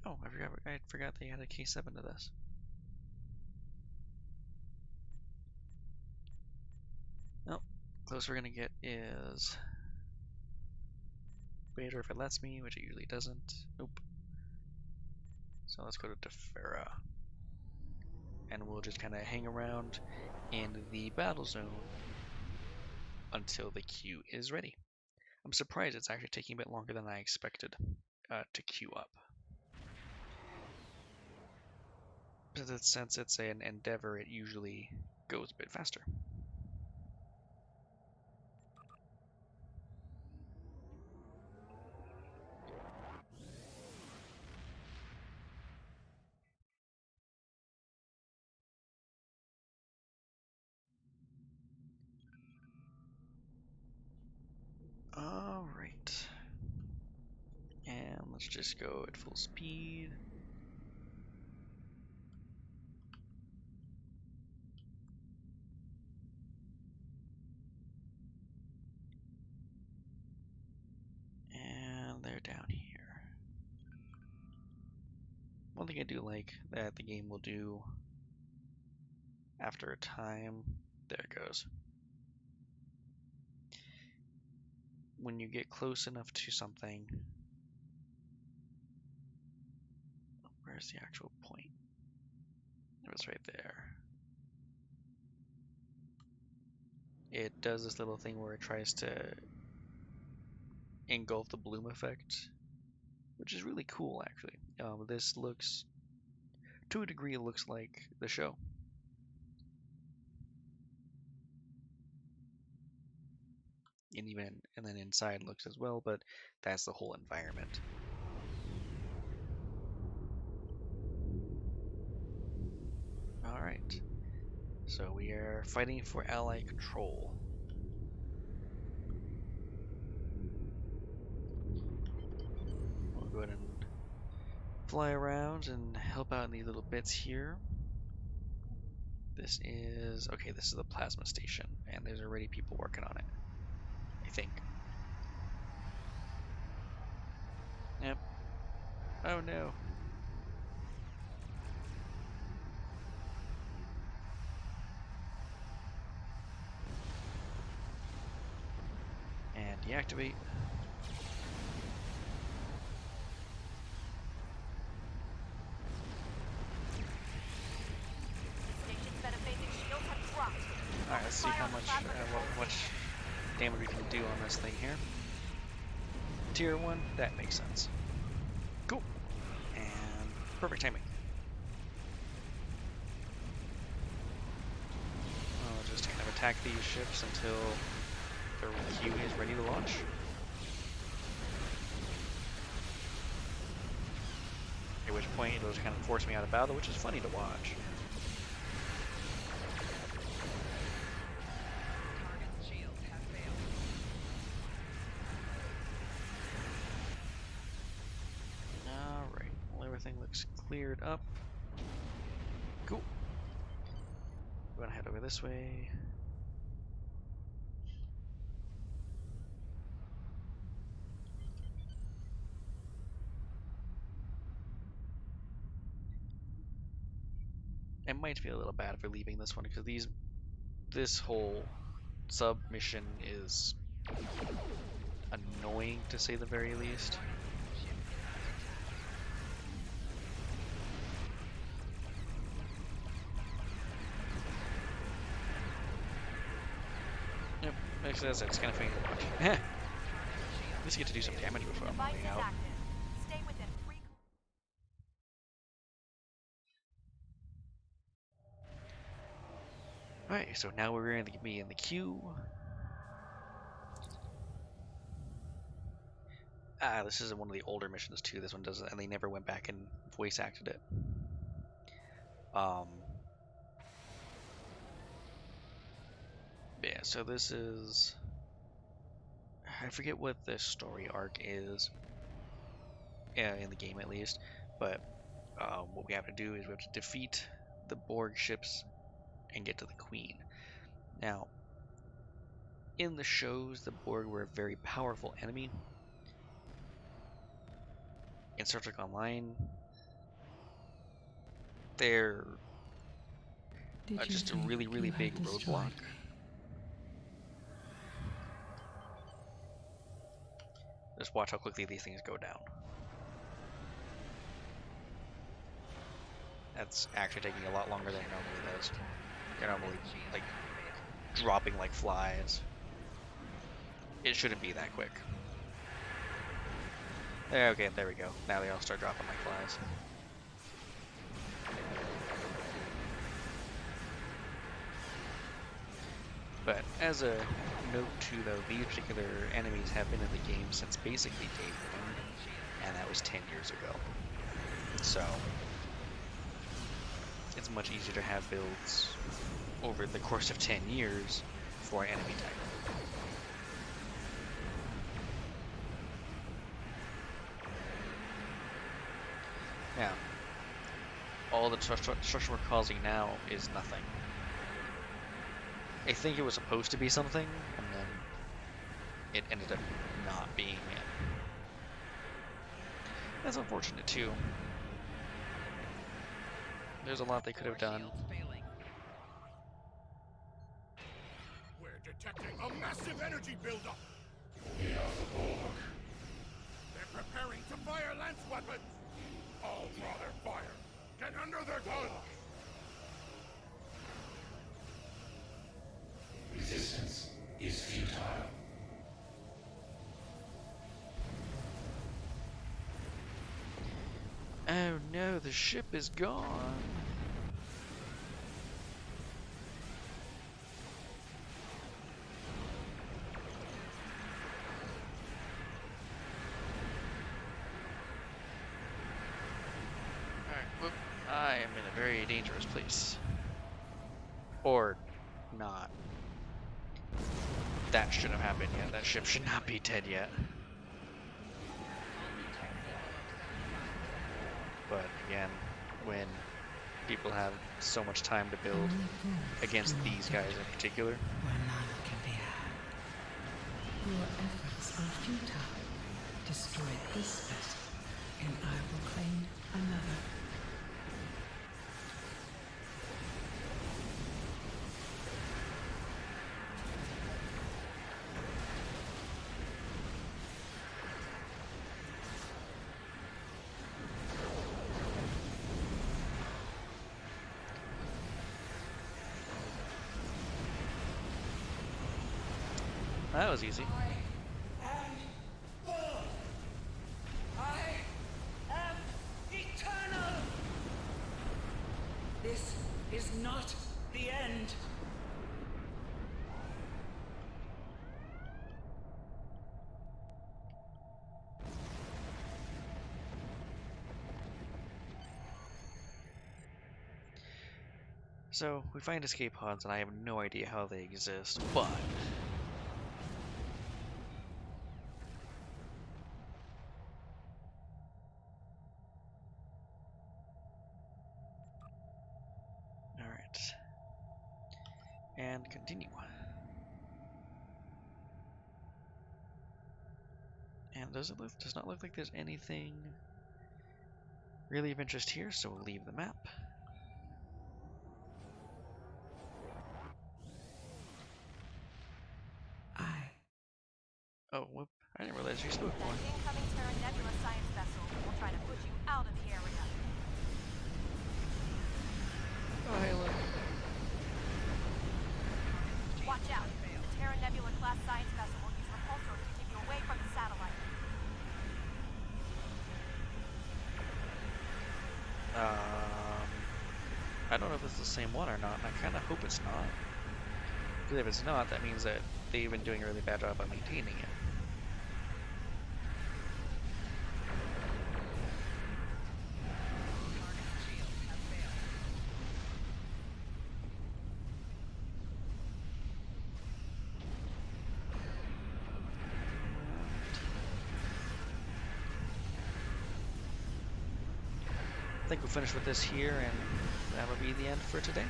Oh, I forgot they had a K7 to this. Oh, closest we're gonna get is Vader if it lets me, which it usually doesn't. Nope. So let's go to Defera. And we'll just kind of hang around in the battle zone until the queue is ready. I'm surprised it's actually taking a bit longer than I expected to queue up. But since it's an endeavor, it usually goes a bit faster. Alright. And let's just go at full speed. And they're down here. One thing I do like that the game will do after a time, there it goes. When you get close enough to something, where's the actual point? It was right there. It does this little thing where it tries to engulf the bloom effect, which is really cool actually. This looks, to a degree, it looks like the show. And then inside looks as well, but that's the whole environment. Alright, so we are fighting for ally control. We'll go ahead and fly around and help out in these little bits here. This is the plasma station, and there's already people working on it, I think. Yep. Oh no. And deactivate. Alright, let's see how much damage we can do on this thing here. Tier 1, that makes sense. Cool. And perfect timing. I'll just kind of attack these ships until the queue is ready to launch. At which point it'll just kind of force me out of battle, which is funny to watch. Alright, well, everything looks cleared up. Cool. We're gonna head over this way. It might feel a little bad for leaving this one because this whole submission is annoying to say the very least. Yep, actually that's it. It's kind of funny to watch. At least I get to do some damage before I'm Device running is out. active. Stay within 3. Alright, so now we're going to be in the queue. This is one of the older missions too. This one doesn't, and they never went back and voice acted it. Yeah, so this is, I forget what the story arc is, in the game at least, but what we have to do is we have to defeat the Borg ships and get to the Queen. Now, in the shows, the Borg were a very powerful enemy. In Star Trek Online, they're just a really, really big roadblock. Just watch how quickly these things go down. That's actually taking a lot longer than it normally does. They're normally, like, dropping like flies. It shouldn't be that quick. Okay, there we go. Now they all start dropping like flies. But as a note too, though, these particular enemies have been in the game since basically day one, and that was 10 years ago. So it's much easier to have builds over the course of 10 years for an enemy type. Now, all the destruction we're causing now is nothing. I think it was supposed to be something, and then it ended up not being it. That's unfortunate too. There's a lot they could have done. We're detecting a massive energy buildup. We are the Borg. They're preparing to fire lance weapons. All draw their fire. Get under their guns. Resistance is futile. Oh no, the ship is gone. Alright, whoop. I am in a very dangerous place. Or not. That shouldn't have happened yet. That ship should not be dead yet. But again, when people have so much time to build against these guys in particular. Where none can be had. Your efforts are futile. Destroy this vessel, and I will claim another. That was easy. I am eternal! This is not the end. So, we find escape pods, and I have no idea how they exist, but alright. And continue. And does not look like there's anything really of interest here, so we'll leave the map. Oh, whoop. I didn't realize you spoke more. Incoming Terra Nebula science vessel will try to push you out of the area. Oh, hey, look. Watch out. The Terra Nebula class science vessel will use repulsors to take you away from the satellite. I don't know if it's the same one or not, and I kind of hope it's not. Because if it's not, that means that they've been doing a really bad job of maintaining it. I think we'll finish with this here, and that'll be the end for today.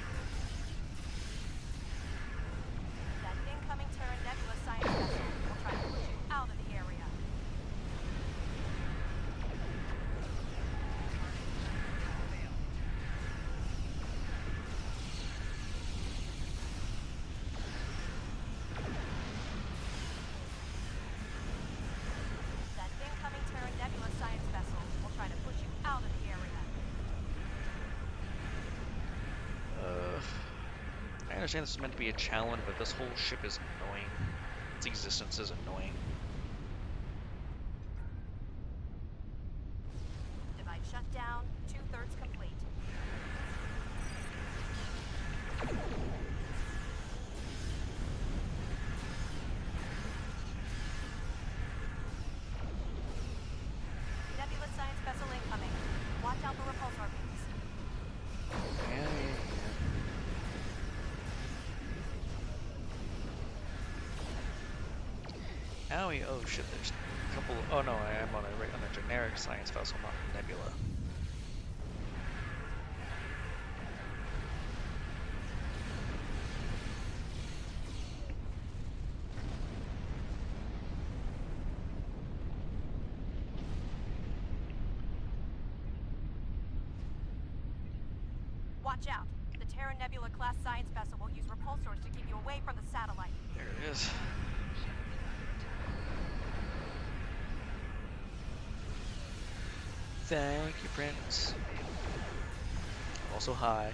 That incoming Terran Nebula science vessel will try to push you out of the area. That incoming Terran Nebula science vessel will try to push you out of the area. I understand this is meant to be a challenge, but this whole ship is annoying. Its existence is annoying. Device shutdown, 2/3 complete. Nebula science vessel incoming. Watch out for repulsor beams. Owie, oh shit, there's a couple. Oh no, I am on a generic science vessel, not a nebula. Watch out. The Terran Nebula class science vessel will use repulsors to keep you away from the satellite. There it is. Thank you, Prince. Also, hi.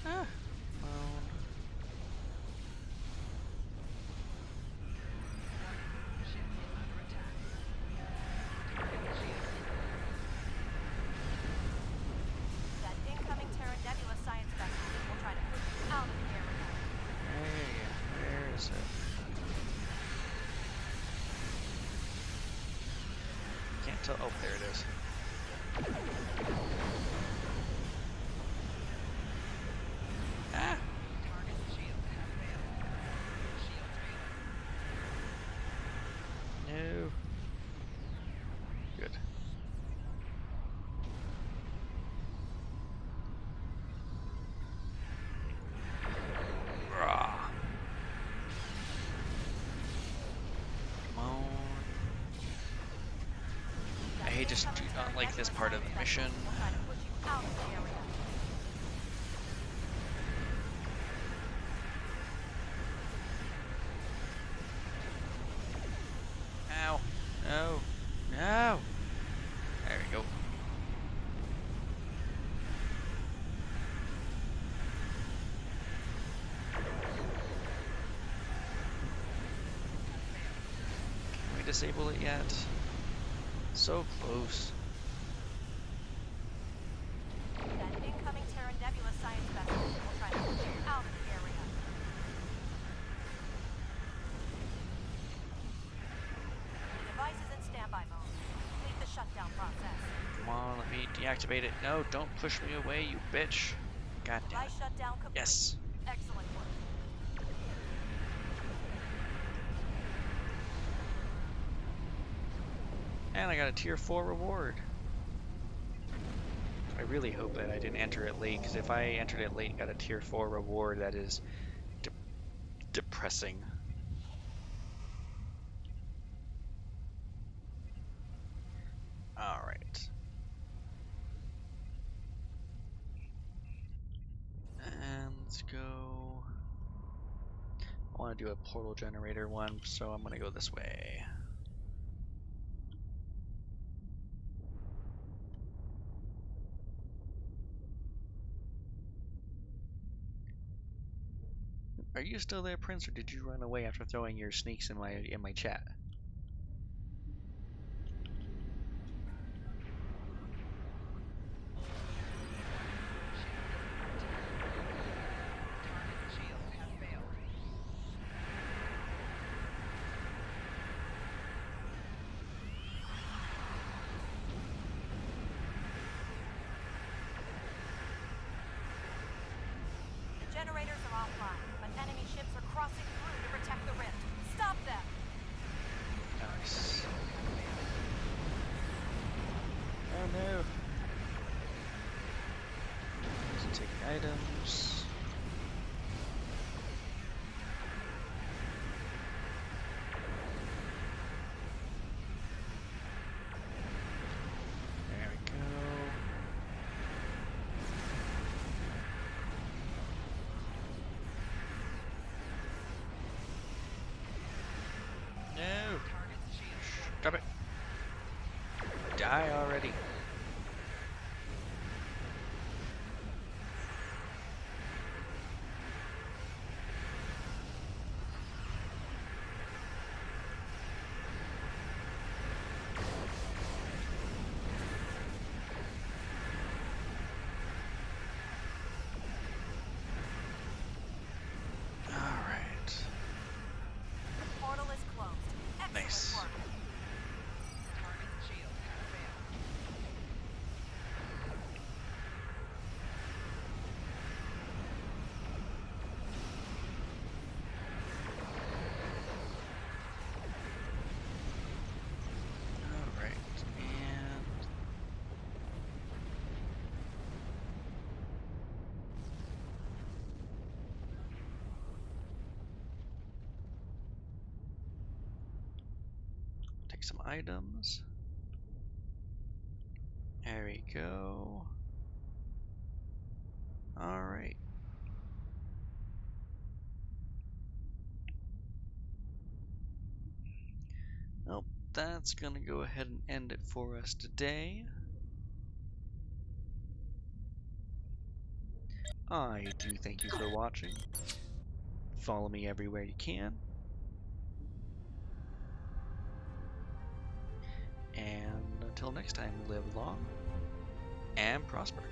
Ah, moan. That incoming Terran Nebula science vessel will try to push you out of the area. Hey, where is it? Can't tell. Oh, there it is. Ah! No. Good. Rah. Come on. I just do not like this part of the mission. Will try to push you out of the area. Ow. No. No. There we go. Can we disable it yet? So close. That incoming Terran Nebula science vessel will try to push you out of the area. The device is in standby mode. Complete the shutdown process. Come on, let me deactivate it. No, don't push me away, you bitch. God damn it. Device shutdown complete. Yes. Excellent work. And I got a tier 4 reward. I really hope that I didn't enter it late, because if I entered it late and got a tier 4 reward, that is depressing. Alright. And let's go. I want to do a portal generator one, so I'm going to go this way. Are you still there, Prince, or did you run away after throwing your sneaks in my chat? Generators are offline, but enemy ships are crossing through to protect the rift. Stop them! Nice. Oh no. Take items. There we go. No! Stop it! Die already! Nice. Alright, and take some items. There we go. Alright. Well, that's gonna go ahead and end it for us today. I do thank you for watching. Follow me everywhere you can. And until next time, live long and prosper.